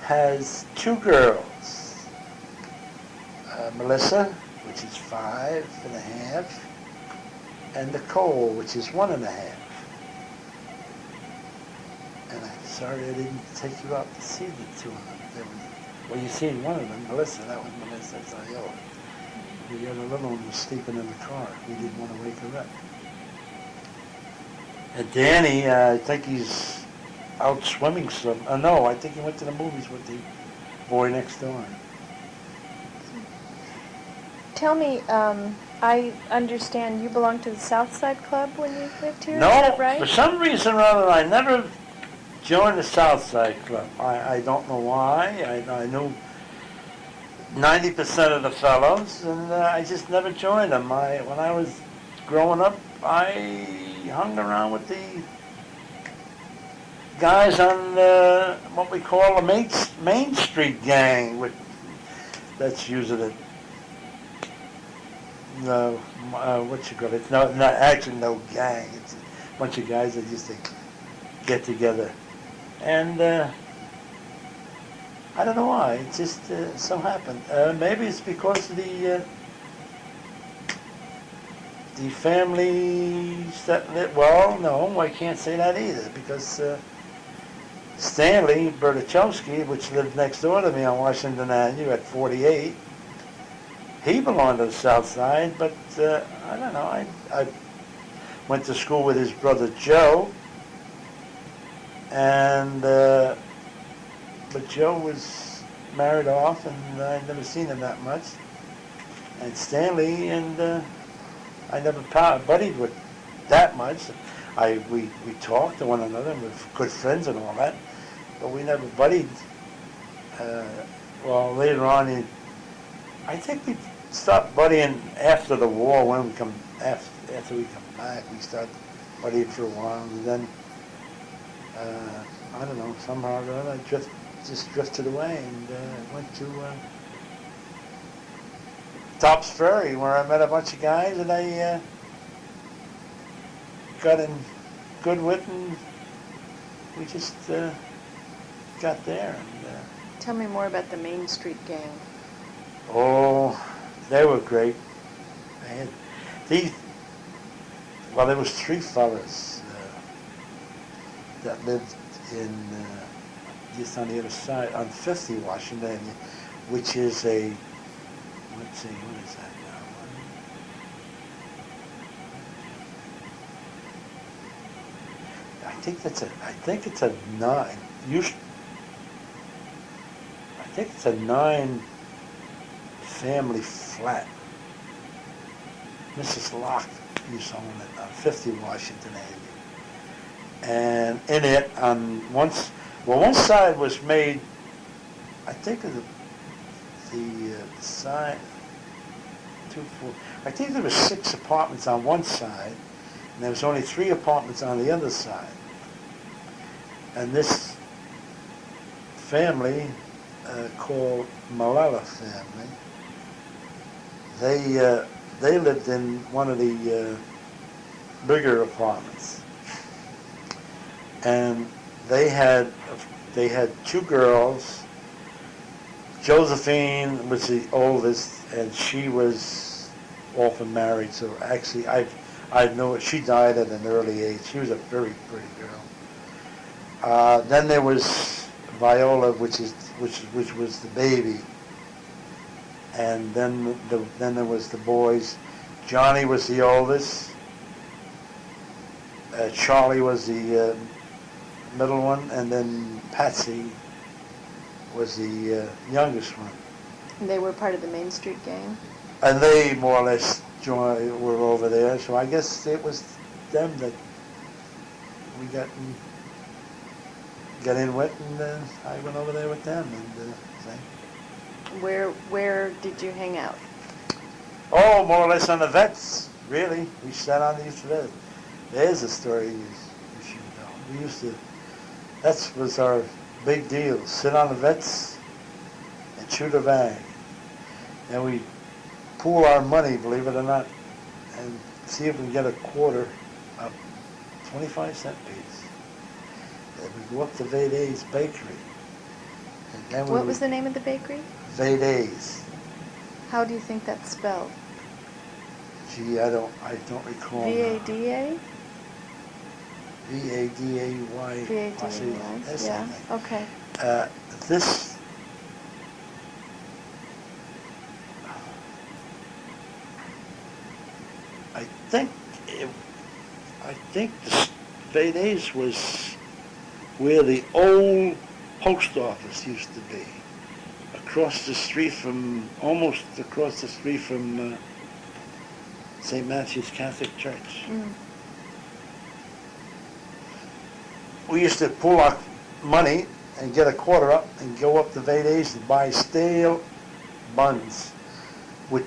has 2 girls. Melissa, which is 5.5, and Nicole, which is 1.5. And I'm sorry I didn't take you out to see the 2 of them. Well, you seen one of them, Melissa. That was Melissa. That's our old. The other little one was sleeping in the car. We didn't want to wake her up. And Danny, I think he's out swimming no, I think he went to the movies with the boy next door. Tell me, I understand you belonged to the South Side Club when you lived here, No, is that right? for some reason or other, I never joined the South Side Club. I don't know why. I knew 90% of the fellows, and I just never joined them. When I was growing up, I hung around with the guys on what we call a Main Street gang. That's usually what you call it? It's not actually no gang. It's a bunch of guys that used to get together, and I don't know why. It just so happened. Maybe it's because of the families that live. Well, no, I can't say that either, because Stanley Bertachowski, which lived next door to me on Washington Avenue at 48, he belonged to the South Side, but I don't know. I went to school with his brother Joe, and but Joe was married off, and I'd never seen him that much. And Stanley, and I never buddied with that much. We talked to one another, and we're good friends and all that, but we never buddied. Well, later on, I think we stopped buddying after the war. When we after we come back, we started buddying for a while, and then I don't know, somehow or other, I just drifted away and went to Tops Ferry, where I met a bunch of guys that I got in good with, and we just got there. And, Tell me more about the Main Street gang. oh, they were great. There was 3 fellas that lived in just on the other side, on 50 Washington, which is let's see, what is that now? I think it's a 9. I think it's a 9-family flat. Mrs. Locke used to own it on 50 Washington Avenue. And in it, on one side was made, I think of the side, 2, 4, I think there were 6 apartments on one side, and there was only 3 apartments on the other side. And this family, called Malala family, they lived in one of the bigger apartments. And they had two girls. Josephine was the oldest, and she was often married. So actually, I know she died at an early age. She was a very pretty girl. Then there was Viola, which was the baby, and then there was the boys. Johnny was the oldest. Charlie was the middle one, and then Patsy was the youngest one. And they were part of the Main Street gang? And they more or less were over there, so I guess it was them that we got in with, and I went over there with them. And Where did you hang out? Oh, more or less on the vets, really. We sat on these vets. There's a story you should know. We used to, that was our big deal, sit on the vets and shoot a bag. And we pool our money, believe it or not, and see if we can get a quarter of 25-cent piece. And we go up to Veday's Bakery. And then What was the name of the bakery? Veday's. How do you think that's spelled? Gee, I don't recall. V-A-D-A? V-A-D-A-Y. V-A-D-A-Y, yeah, okay. This, I think the Veday's was where the old post office used to be, almost across the street from St. Matthew's Catholic Church. Mm. We used to pull our money and get a quarter up and go up to Veday's and buy stale buns. With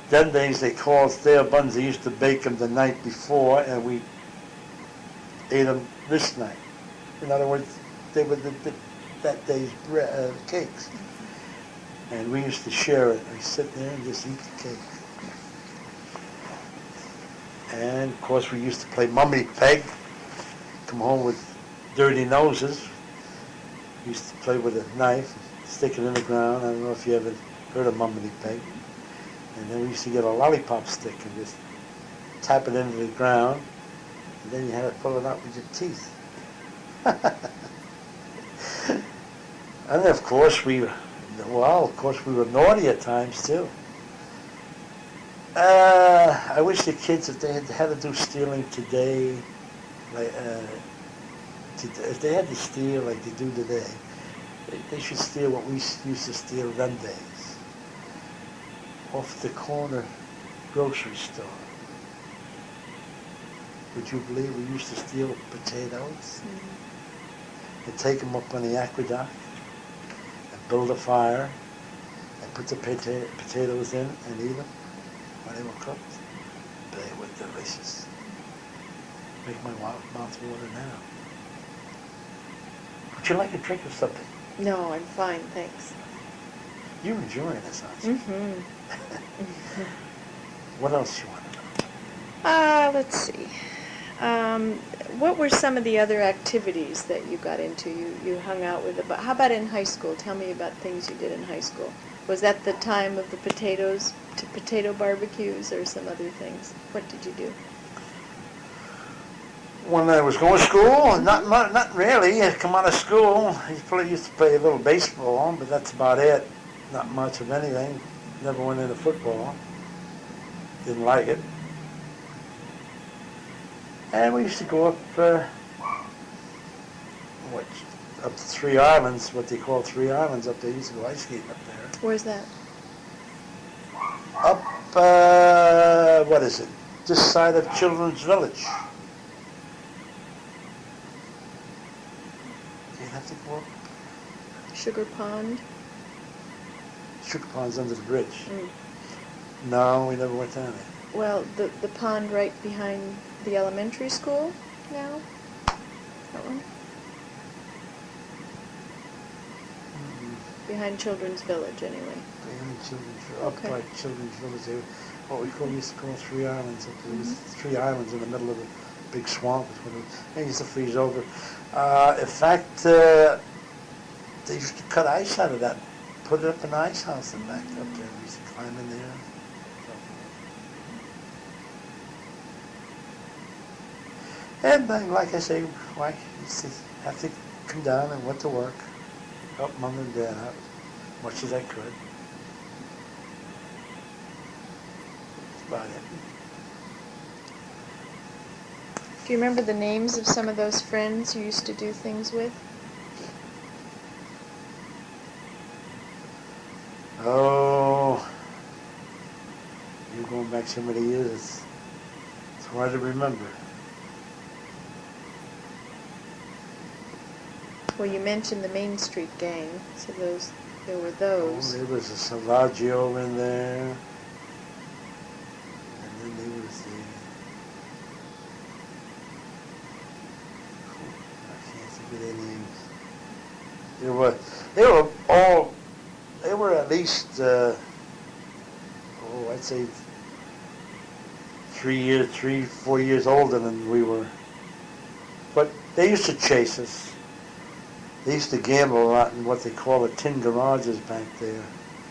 them days they called stale buns. They used to bake them the night before, and we ate them this night. In other words, they were that day's cakes. And we used to share it. We sit there and just eat the cake. And of course we used to play mummy peg. Come home with dirty noses. We used to play with a knife, stick it in the ground. I don't know if you ever heard of mummy peg. And then we used to get a lollipop stick and just tap it into the ground. And then you had to pull it out with your teeth. And then of course we were naughty at times too. I wish the kids, if they had to do stealing today, like if they had to steal like they do today, they should steal what we used to steal them days. Off the corner grocery store. Would you believe we used to steal potatoes? Mm-hmm. And take them up on the aqueduct and build a fire and put the potatoes in and eat them when they were cooked. They were delicious. Make my mouth water now. Would you like a drink or something? No, I'm fine, thanks. You're enjoying this, aren't you? Mm-hmm. What else you want to know? Let's see. What were some of the other activities that you got into? You hung out with how about in high school? Tell me about things you did in high school. Was that the time of the potato barbecues or some other things? What did you do? When I was going to school, not really. I come out of school, I used to play a little baseball, but that's about it. Not much of anything. Never went into football. Didn't like it. And we used to go up, up to Three Islands, what they call Three Islands up there. Used to go ice skating up there. Where's that? Up, what is it? This side of Children's Village. You have to go up. Sugar Pond? Sugar Pond's under the bridge. Mm. No, we never went down there. Well, the pond right behind the elementary school now? That one? Behind Children's Village, anyway. Behind Children's Village, Okay. up by Children's Village. what we used to call 3 islands. There was 3 islands in the middle of a big swamp. They used to freeze over. In fact, they used to cut ice out of that, put it up in the ice house and back up there. We used to climb in there. And like I say, I used to have to come down and went to work, help Mom and Dad out as much as I could. That's about it. Do you remember the names of some of those friends you used to do things with? Oh, you're going back so many years, it's hard to remember. Well, you mentioned the Main Street gang, so there were those. Oh, there was a Salvaggio in there, and then there was I can't think of their names. They were at least, I'd say 4 years older than we were. But they used to chase us. They used to gamble a lot in what they call the tin garages back there.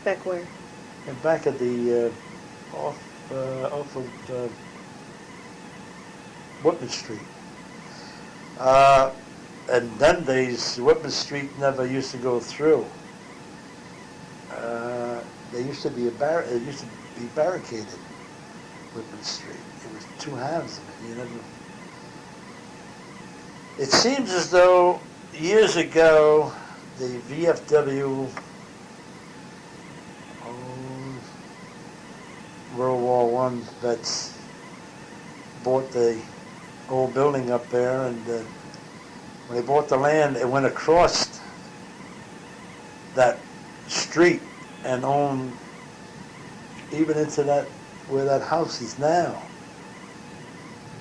Back where? And back at the, off of Whitman Street. And then days, Whitman Street never used to go through. There used to be it used to be barricaded, Whitman Street. It was 2 halves of it. You never. It seems as though years ago, the VFW, World War I vets, bought the old building up there, and when they bought the land, it went across that street and owned even into that where that house is now.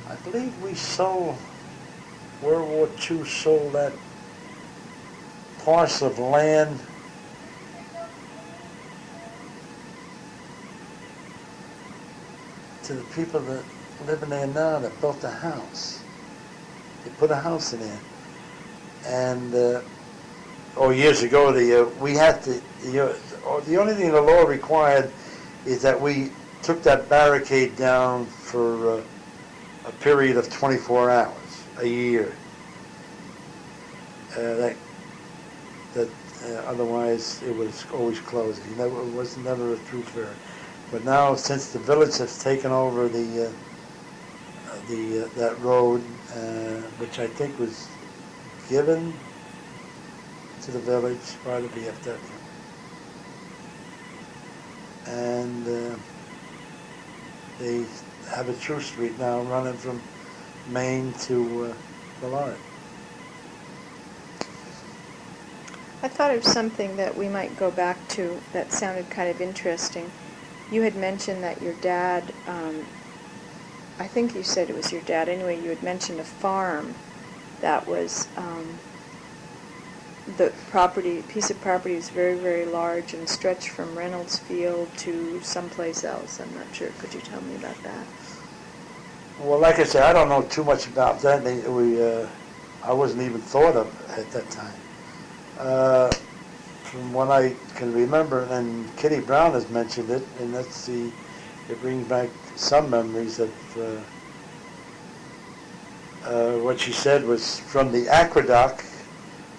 I believe we sold, World War II sold that parcel of land to the people that live in there now that built the house. They put a house in there. And years ago, we had to, the only thing the law required is that we took that barricade down for a period of 24 hours a year. Otherwise, it was always closed. It was never a true fair. But now, since the village has taken over that road, which I think was given to the village by the VFW, and they have a true street now running from Maine to Millard. I thought of something that we might go back to that sounded kind of interesting. You had mentioned that your dad, I think you said it was your dad, anyway, you had mentioned a farm that was, the piece of property was very, very large and stretched from Reynolds Field to someplace else. I'm not sure. Could you tell me about that? Well, like I said, I don't know too much about that. I wasn't even thought of at that time. From what I can remember, and Kitty Brown has mentioned it, and it brings back some memories of what she said was from the aqueduct,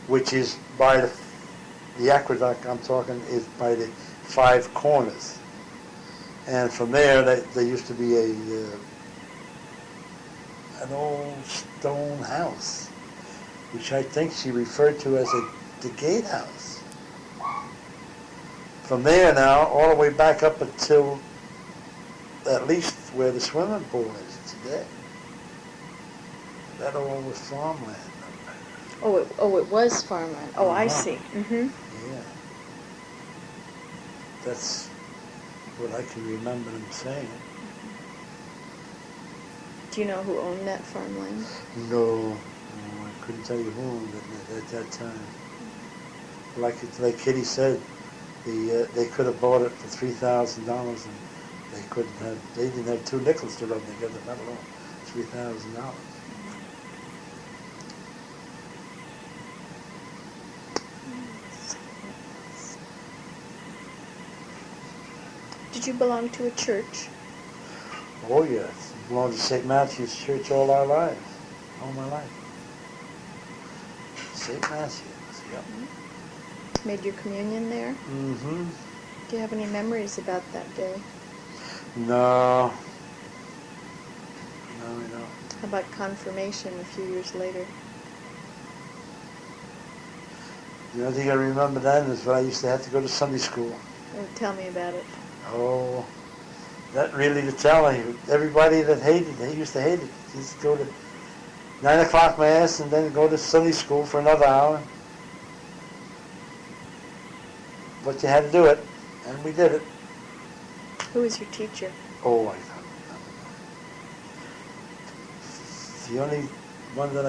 which is by the aqueduct I'm talking is by the 5 corners. And from there, there used to be an old stone house, which I think she referred to as the gatehouse. From there now, all the way back up until at least where the swimming pool is today. That all was farmland. It was farmland. Oh, I see. Mm-hmm. Yeah. That's what I can remember them saying. Do you know who owned that farmland? No, I couldn't tell you who owned it at that time. Like Kitty said, they could have bought it for $3,000 and They didn't have 2 nickels to rub together, let alone $3,000. Did you belong to a church? Oh yes, belonged to St. Matthew's Church all our lives, all my life. St. Matthew's, yep. Made your communion there? Mm-hmm. Do you have any memories about that day? No. No, I don't. How about confirmation a few years later? The only thing I remember then is when I used to have to go to Sunday school. Oh, tell me about it. Oh, that really to tell you. Everybody that used to hate it. Used to go to 9 o'clock mass and then go to Sunday school for another hour. But you had to do it, and we did it. Who was your teacher? Oh, I can't remember. The only one that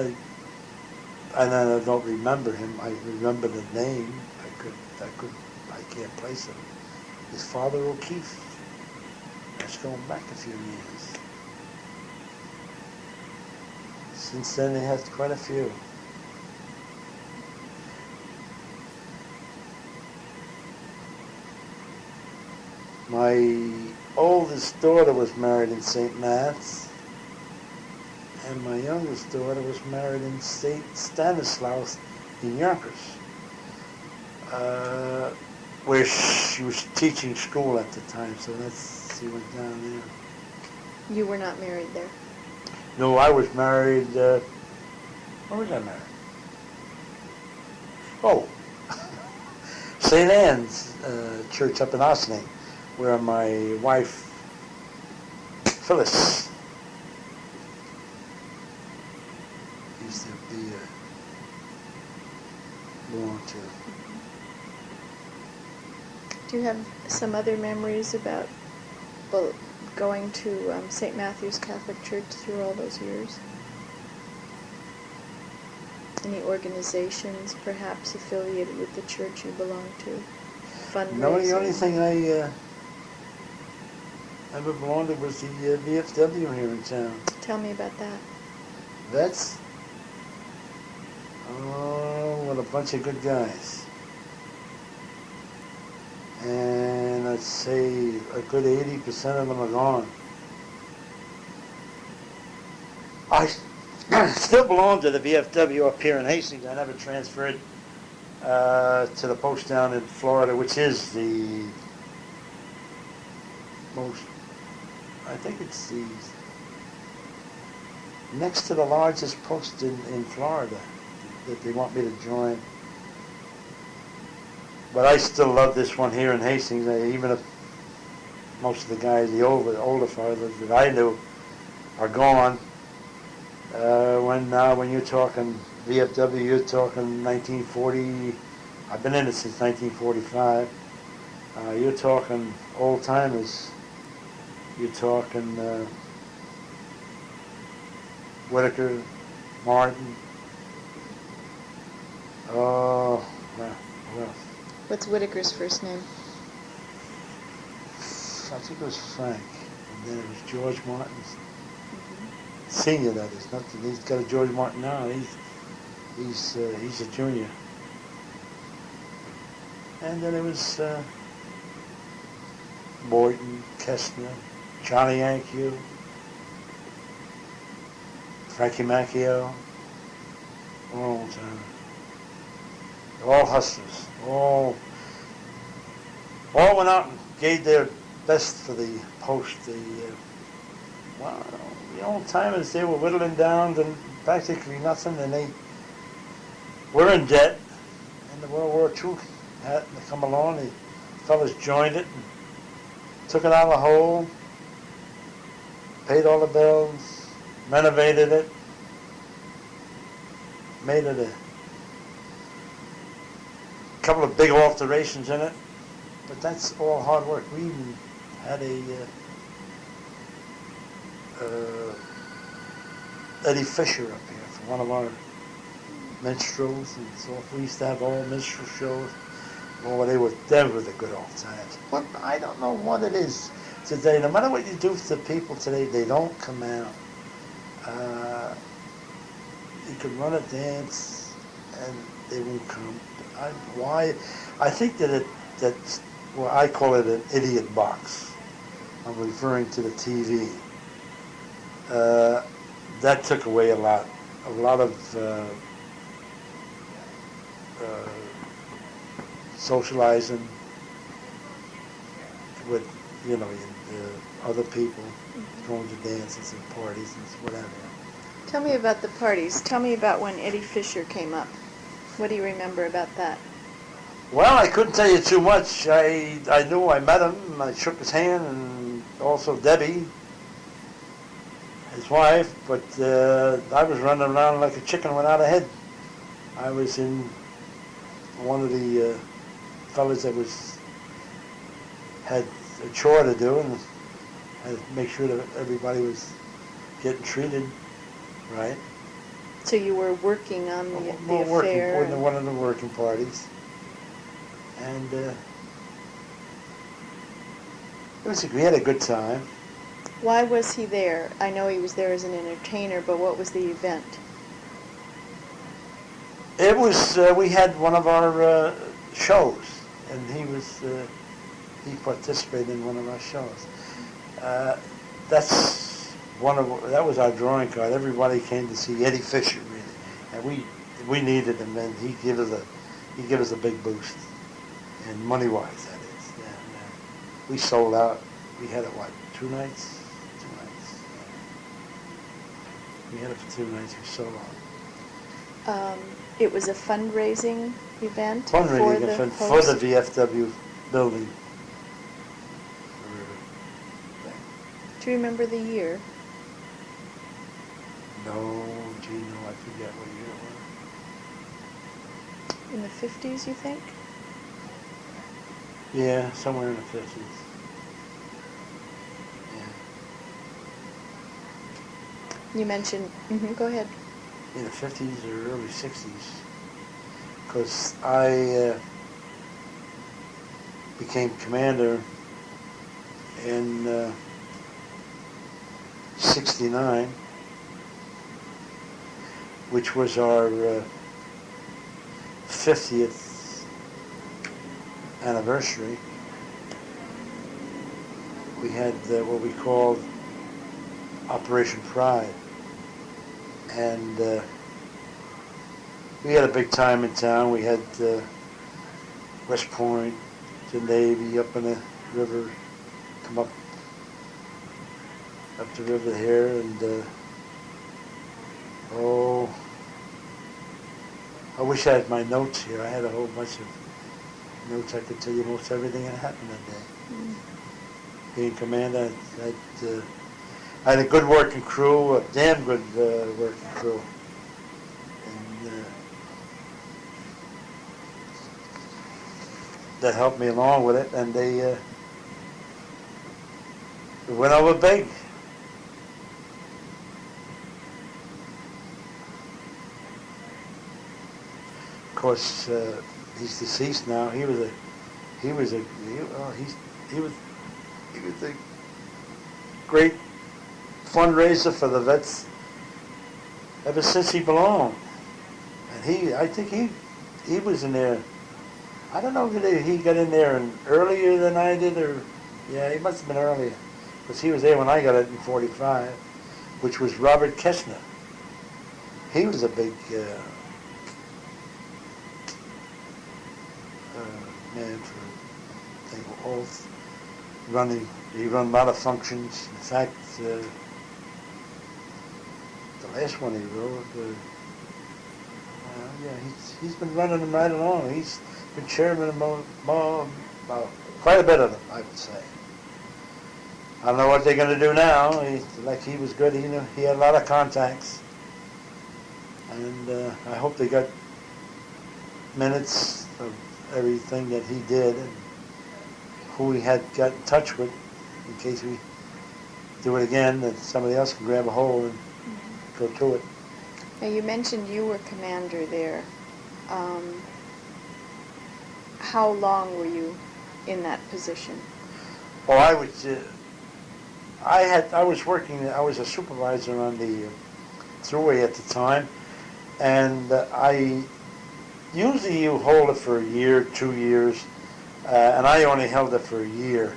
I don't remember him. I remember the name. I can't place him. His Father O'Keefe. That's going back a few years. Since then, they had quite a few. My oldest daughter was married in St. Matt's, and my youngest daughter was married in St. Stanislaus in Yonkers, where she was teaching school at the time, so she went down there. You were not married there? No, I was married, where was I married? Oh, St. Anne's Church up in Ossining, where my wife, Phyllis, used to be belong to. Do you have some other memories about going to St. Matthew's Catholic Church through all those years? Any organizations perhaps affiliated with the church you belong to? Fundraising? No, the only thing I ever belonged to was the VFW here in town. Tell me about that. That's, what a bunch of good guys. And I'd say a good 80% of them are gone. I still belong to the VFW up here in Hastings. I never transferred to the post down in Florida, which is the most, I think it's the next to the largest post in Florida that they want me to join. But I still love this one here in Hastings, even if most of the guys, the older fathers that I knew, are gone. When you're talking VFW, you're talking 1940. I've been in it since 1945. You're talking old timers. You're talking Whitaker, Martin. Oh, well. What's Whitaker's first name? I think it was Frank, and then it was George Martin's senior. That is, nothing. He's got a George Martin now. He's a junior. And then it was Boynton, Kestner, Johnny Yankee, Frankie Macchio, all time. All hustlers. All went out and gave their best for the post. The old timers, they were whittling down to practically nothing, and they were in debt. And the World War II happened to come along. The fellas joined it and took it out of the hole, paid all the bills, renovated it, made it a couple of big alterations in it, but that's all hard work. We even had Eddie Fisher up here for one of our minstrels, and so we used to have all minstrel shows. Oh, they were the good old times. But I don't know what it is. today, no matter what you do to people today, they don't come out. You can run a dance and they won't come. Why? I think that's, well, I call it an idiot box. I'm referring to the TV. That took away a lot of socializing with, other people, going to dances and parties and whatever. Tell me about the parties. Tell me about when Eddie Fisher came up. What do you remember about that? Well, I couldn't tell you too much. I knew I met him. I shook his hand, and also Debbie, his wife. But I was running around like a chicken without a head. I was in one of the fellas that had a chore to do, and had to make sure that everybody was getting treated right. So you were working on the Working affair? for one of the working parties. And we had a good time. Why was he there? I know he was there as an entertainer, but what was the event? It was, we had one of our shows, and he participated in one of our shows. That was our drawing card. Everybody came to see Eddie Fisher, really, and we needed him, and he gave us a big boost, and money-wise, that is. And we sold out. We had it, what, 2 nights? 2 nights. We had it for 2 nights. We sold out. It was a fundraising event? Fundraising event for the VFW building. Do you remember the year? No, I forget what year it was. In the 50s, you think? Yeah, somewhere in the 50s. Yeah. You mentioned, go ahead. In the 50s or early 60s. Because I became commander in 69, which was our 50th anniversary. We had what we called Operation Pride, and we had a big time in town. We had West Point, the Navy up in the river, come up the river here, and I wish I had my notes here. I had a whole bunch of notes. I could tell you most everything that happened that day. Being commander, I had a good working crew, a damn good working crew. And that helped me along with it, and they went over big. Of course, he's deceased now. He was a great fundraiser for the vets ever since he belonged. And I think he was in there. I don't know if he got in there earlier than I did, or yeah, he must have been earlier, because he was there when I got it in ⁻45, which was Robert Kessner. He was a big man for they were all running. He ran a lot of functions. In fact, the last one he wrote, he's been running them right along. He's been chairman of quite a bit of them, I would say. I don't know what they're going to do now. He was good. He had a lot of contacts, and I hope they got minutes of everything that he did and who he had got in touch with, in case we do it again, that somebody else can grab a hold and go to it. Now, you mentioned you were commander there. How long were you in that position? Oh, I was I was a supervisor on the thruway at the time, and usually you hold it for a year, 2 years, and I only held it for a year,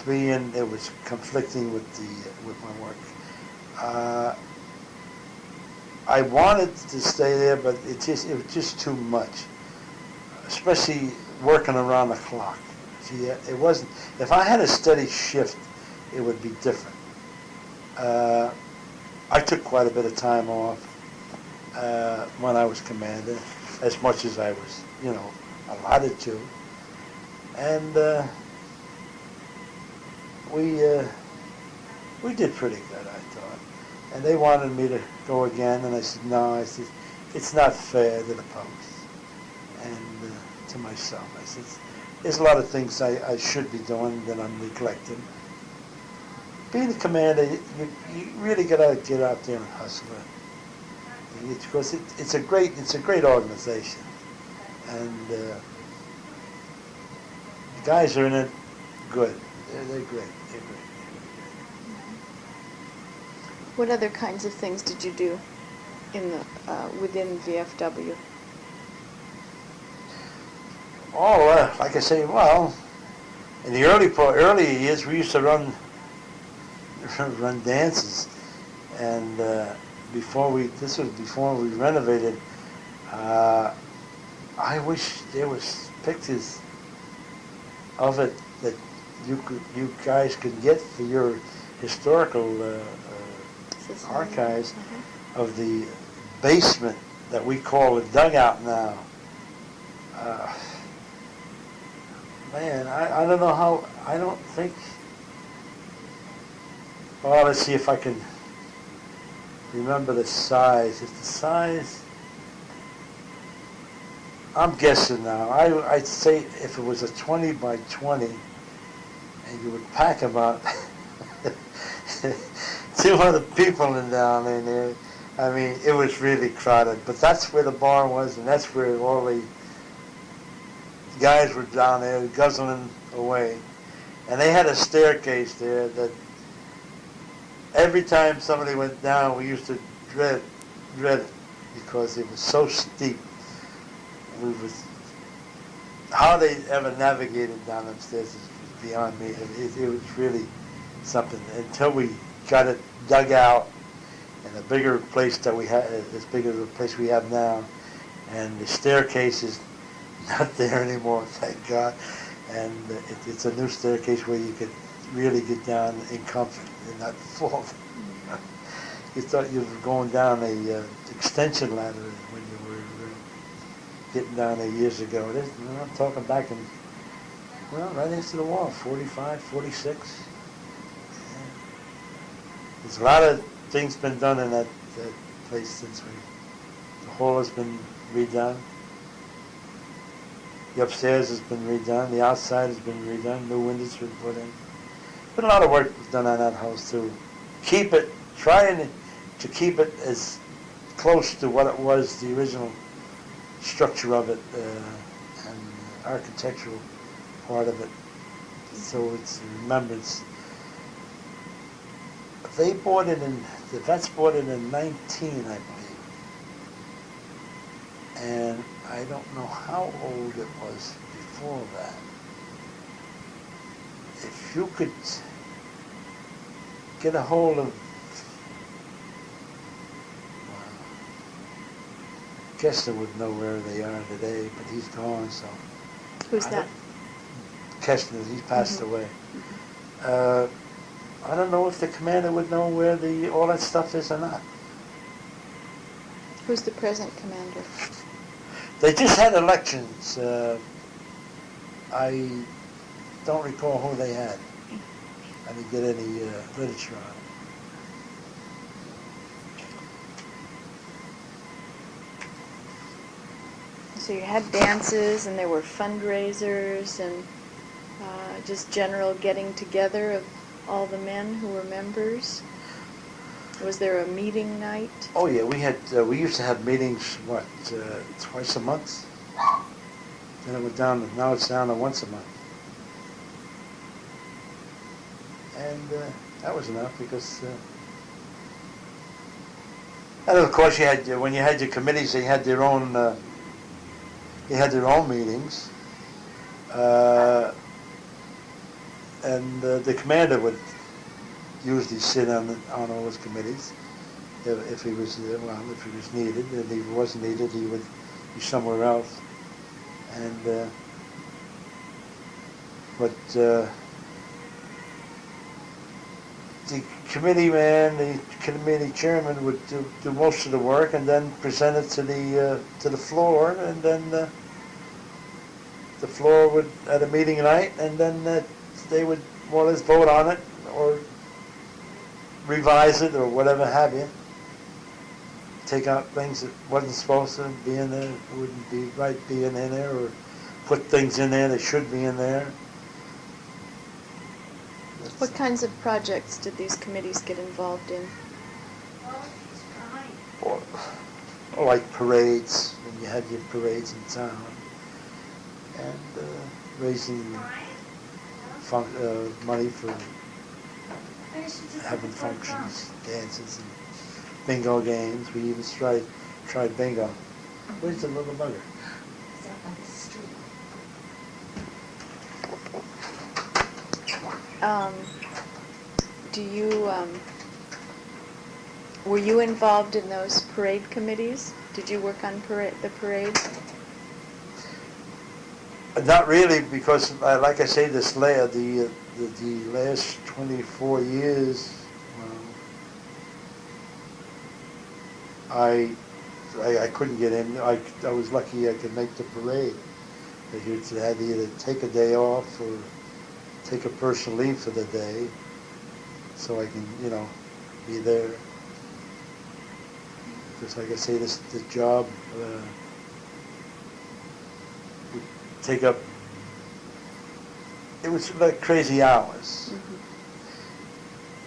being it was conflicting with my work. I wanted to stay there, but it was just too much, especially working around the clock. See, it wasn't. If I had a steady shift, it would be different. I took quite a bit of time off when I was commander, as much as I was, allotted to, and we did pretty good, I thought. And they wanted me to go again, and I said no. I said it's not fair to the post and to myself. I said there's a lot of things I should be doing that I'm neglecting. Being a commander, you really got to get out there and hustle it, because it's a great organization, and the guys are in it good. They're great. They're great. What other kinds of things did you do in the within VFW? Oh, like I say, well, in the early years, we used to run dances, and this was before we renovated. I wish there was pictures of it that you guys could get for your historical archives of the basement that we call the dugout now. Man, I don't know how. I don't think. Well, let's see if I can remember the size. If the size, I'm guessing now. I'd say if it was a 20 by 20, and you would pack about 200 people down in there. I mean, it was really crowded. But that's where the bar was, and that's where all the guys were down there guzzling away. And they had a staircase there that every time somebody went down, we used to dread it, because it was so steep. How they ever navigated down upstairs is beyond me. It was really something until we got it dug out in a bigger place that we had, as big as the place we have now, and the staircase is not there anymore, thank God. And it's a new staircase where you could really get down in comfort and not fall. You thought you were going down a extension ladder when you were getting down there years ago. I'm talking back in, right into the wall, 45, 46. Yeah. There's a lot of things been done in that place since the hall has been redone. The upstairs has been redone. The outside has been redone. New windows been put in. Been a lot of work done on that house to trying to keep it as close to what it was, the original structure of it, and architectural part of it. So it's a remembrance. The vets bought it in 19, I believe. And I don't know how old it was before that. If you could get a hold of, Kessler would know where they are today, but he's gone, so. Who's that? Kessler, he's passed away. I don't know if the commander would know where all that stuff is or not. Who's the present commander? They just had elections. I don't recall who they had. I didn't get any literature on it. So you had dances, and there were fundraisers, and just general getting together of all the men who were members. Was there a meeting night? Oh yeah, we used to have meetings, twice a month? Then it went down, now it's down to once a month. And that was enough because, and of course you had, when you had your committees, they had their own, meetings. And the commander would usually sit on all those committees if he was needed. If he wasn't needed, he would be somewhere else. And the committee man, the committee chairman would do most of the work and then present it to the floor, and then the floor would, at a meeting night, and then they would more or less vote on it or revise it or whatever have you. Take out things that wasn't supposed to be in there, wouldn't be right being in there, or put things in there that should be in there. What kinds of projects did these committees get involved in? Or like parades, when you had your parades in town, and raising money for having functions, dances, and bingo games. We even tried bingo. Where's the little bugger? It's up on the street. Were you involved in those parade committees? Did you work on the parades? Not really, because like I say, the last 24 years, I couldn't get in. I was lucky I could make the parade. I had to either take a day off or take a personal leave for the day, so I can, be there. Because like I say, the job would take up, it was like crazy hours.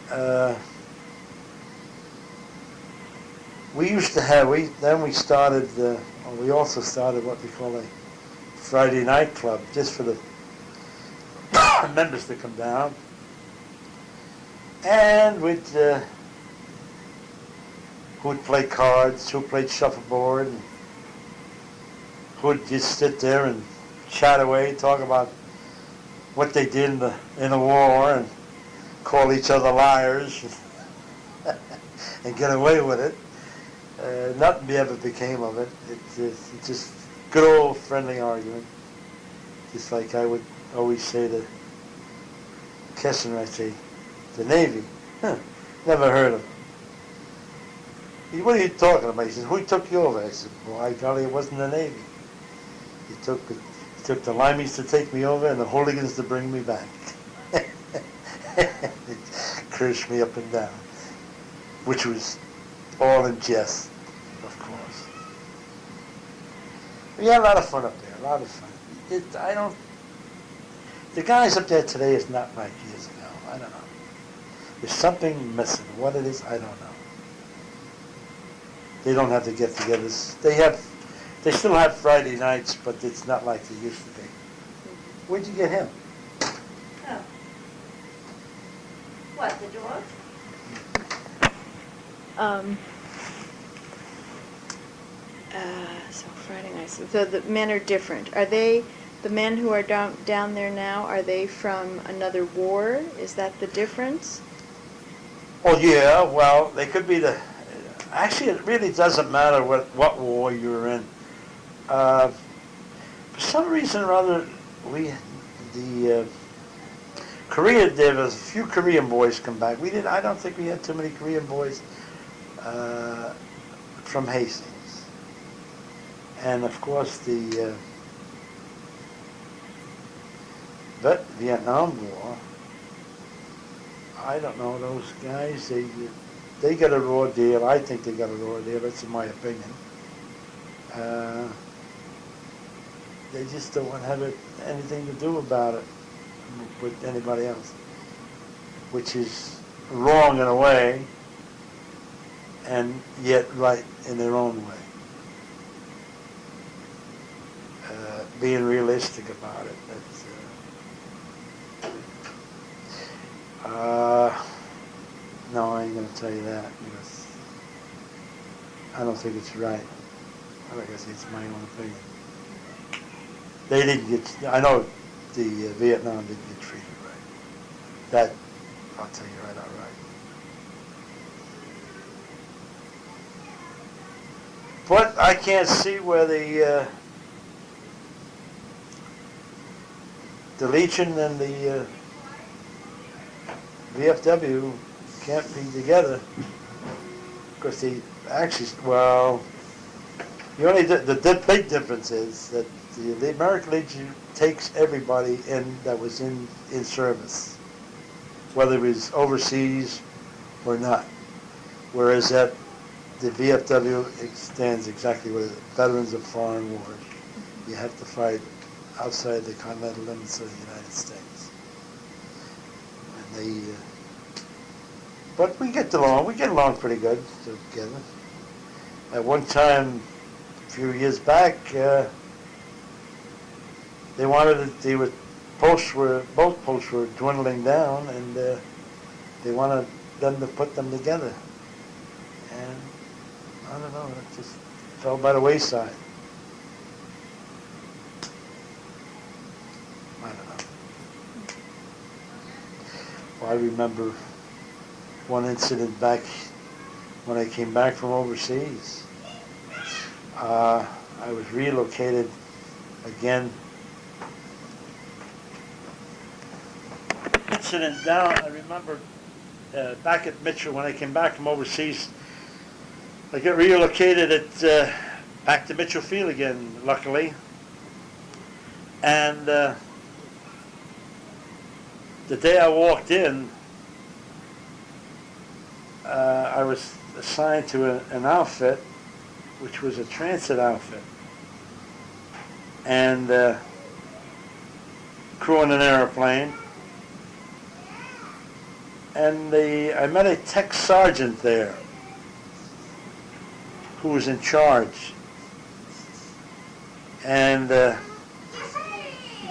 Mm-hmm. We used to have, we started, we also started what we call a Friday night club, just for the members to come down. And who'd play cards, who played shuffleboard, and who'd just sit there and chat away, talk about what they did in the war, and call each other liars, and get away with it. Nothing ever became of it. It's just good old friendly argument. Just like I would always say to Kessler, I'd say, the Navy, never heard of him. What are you talking about? He says, who took you over? I said, well, I golly, it wasn't the Navy. He took the Limeys to take me over and the hooligans to bring me back. It cursed me up and down, which was all in jest, of course. We had a lot of fun up there, a lot of fun. The guys up there today is not like years ago. I don't know. There's something missing. What it is, I don't know. They don't have the get-togethers. They still have Friday nights, but it's not like they used to be. Where'd you get him? Oh. What, the dog? So Friday nights. So the men are different. Are they, the men who are down there now, are they from another war? Is that the difference? Oh yeah, well, they could be actually it really doesn't matter what war you're in. For some reason or other, Korea, there was a few Korean boys come back. I don't think we had too many Korean boys from Hastings. And of course the Vietnam War, I don't know, those guys, they got a raw deal. I think they got a raw deal, that's in my opinion. They just don't want to have anything to do about it with anybody else, which is wrong in a way, and yet right in their own way. Being realistic about it. No, I ain't gonna tell you that because I don't think it's right. Like I say, it's my own opinion. They didn't get. I know the Vietnam didn't get treated right. That I'll tell you right outright. But I can't see where the Legion and the VFW can't be together because they actually, well, the big difference is that the American Legion takes everybody in that was in service, whether it was overseas or not, whereas that the VFW stands exactly what it is, veterans of foreign wars. You have to fight outside the continental limits of the United States. And but we get along pretty good together. At one time, a few years back, both posts were dwindling down, and they wanted them to put them together. And I don't know, it just fell by the wayside. I don't know. Well, I remember one incident back when I came back from overseas. I was relocated again. Incident down, I remember back at Mitchell when I came back from overseas. I got relocated back to Mitchell Field again, luckily. And the day I walked in, I was assigned to an outfit, which was a transit outfit, and crewing an airplane. And I met a tech sergeant there who was in charge, and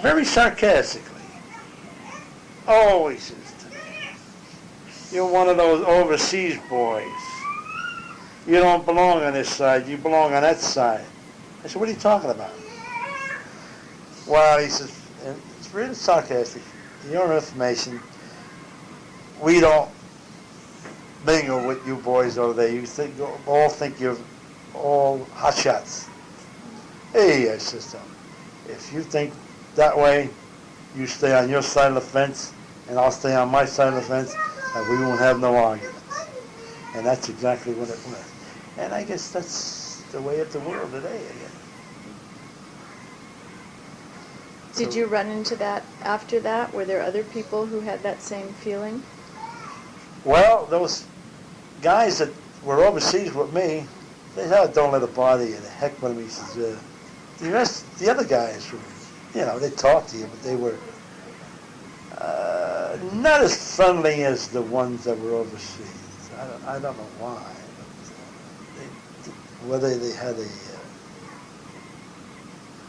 very sarcastically, he says to me, "You're one of those overseas boys. You don't belong on this side, you belong on that side." I said, "What are you talking about?" Well, he says, and it's really sarcastic, "For your information, we don't mingle with you boys over there. You all think you're all hotshots." Hey, I says to him, "If you think that way, you stay on your side of the fence, and I'll stay on my side of the fence, and we won't have no arguments." And that's exactly what it was. And I guess that's the way of the world today, again. Did you run into that after that? Were there other people who had that same feeling? Well, those guys that were overseas with me, they said, "Don't let it bother you." The heck with them. He says, the other guys were, they talked to you, but they were not as friendly as the ones that were overseas. I don't know why. But whether they had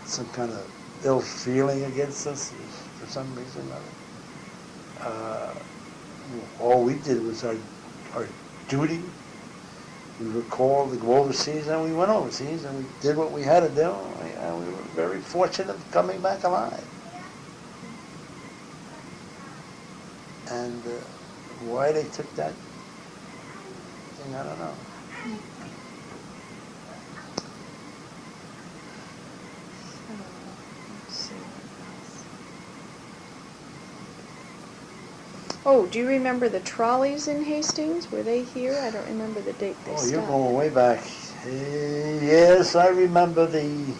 some kind of ill feeling against us for some reason or other. All we did was our duty. We were called to go overseas, and we went overseas, and we did what we had to do, and we were very fortunate of coming back alive. And why they took that thing, I don't know. Oh, do you remember the trolleys in Hastings? Were they here? I don't remember the date they stopped. You're going way back. Yes, I remember the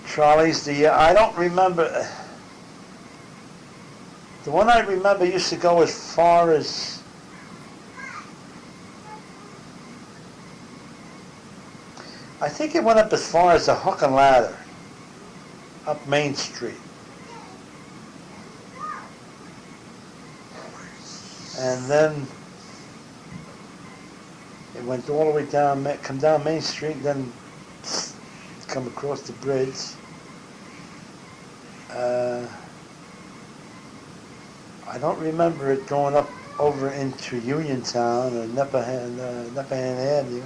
trolleys. I don't remember. The one I remember used to go as far as I think it went up as far as the Hook and Ladder, up Main Street. And then it went all the way down, come down Main Street, then come across the bridge. I don't remember it going up over into Uniontown or Neppahan Avenue.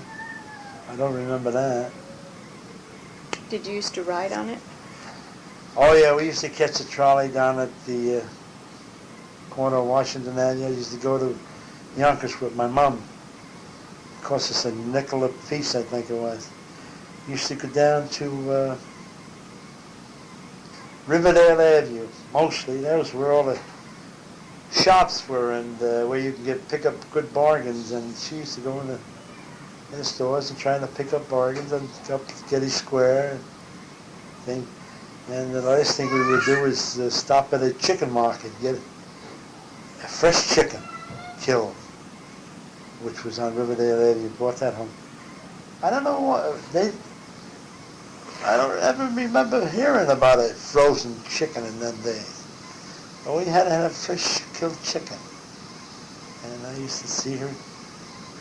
I don't remember that. Did you used to ride on it? Oh yeah, we used to catch a trolley down at the corner of Washington Avenue. I used to go to Yonkers with my mom. It cost us a nickel a piece, I think it was. Used to go down to Riverdale Avenue, mostly. That was where all the shops were and where you can pick up good bargains. And she used to go in the stores and trying to pick up bargains and up Getty Square and thing. And the last thing we would do is stop at a chicken market, get a fresh chicken killed, which was on Riverdale Avenue. Brought that home. I don't know what I don't ever remember hearing about a frozen chicken in them days. But we had to have fresh killed chicken. And I used to see her,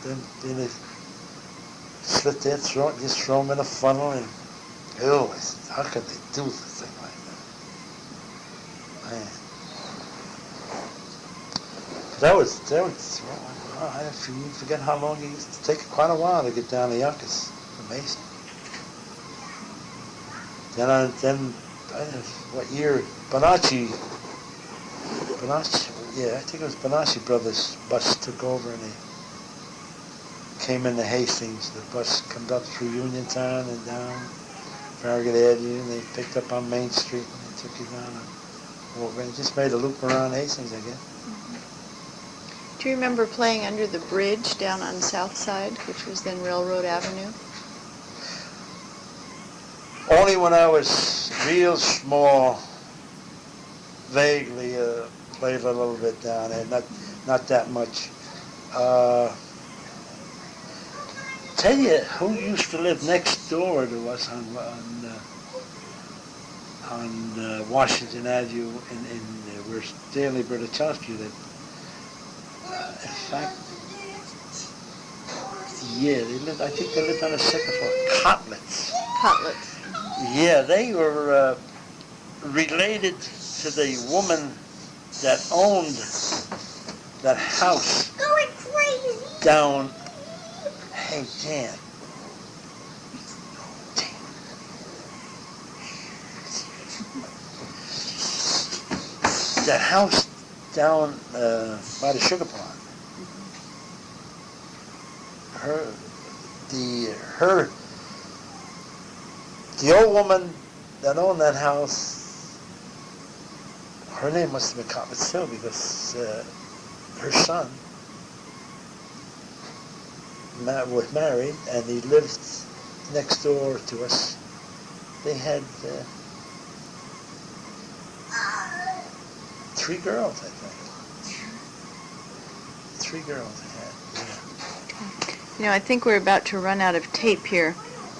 then they slit their throat, just throw them in a funnel, and ew, how could they do the thing like that? Man. That was I forget how long it used to take quite a while to get down to Yonkers. Amazing. Then what year? Bonacci, yeah, I think it was Bonacci Brothers bus took over and they came into Hastings. The bus comes up through Uniontown and down Farragut Avenue, and they picked up on Main Street and they took you down over and just made a loop around Hastings, I guess. Mm-hmm. Do you remember playing under the bridge down on South Side, which was then Railroad Avenue? Only when I was real small, vaguely played a little bit down there, not that much. Tell you who used to live next door to us on Washington Avenue in where Stanley Bertachowski lived. In fact, yeah, I think they lived on the second floor. Cutlets. Yeah, they were related to the woman that owned that house down. Hey, Dan. That house down by the sugar pond. The old woman that owned that house, her name must have been Cutlets too, because her son was married and he lived next door to us. They had 3 girls, I think. 3 girls they had, yeah. You know, I think we're about to run out of tape here,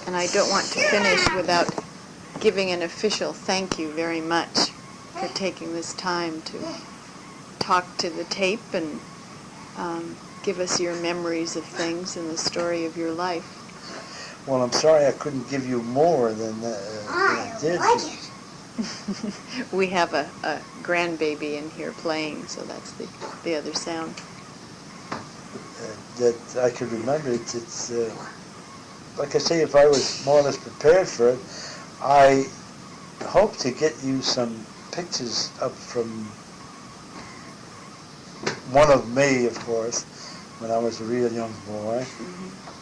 and I don't want to finish without giving an official thank you very much for taking this time to talk to the tape and give us your memories of things and the story of your life. Well, I'm sorry I couldn't give you more than I did. We have a grandbaby in here playing, so that's the other sound. That I could remember. It's like I say, if I was more or less prepared for it, I hope to get you some pictures up from one of me, of course, when I was a real young boy,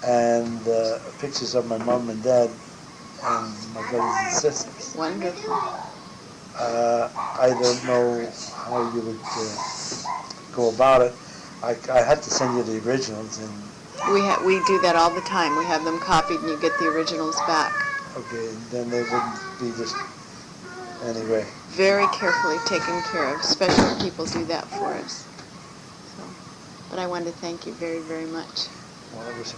and pictures of my mom and dad and my brothers and sisters. Wonderful. I don't know how you would go about it. I had to send you the originals, and We do that all the time. We have them copied, and you get the originals back. okay, then they wouldn't be just anyway. Very carefully taken care of. Special people do that for us. So, but I want to thank you very, very much. Well, it was a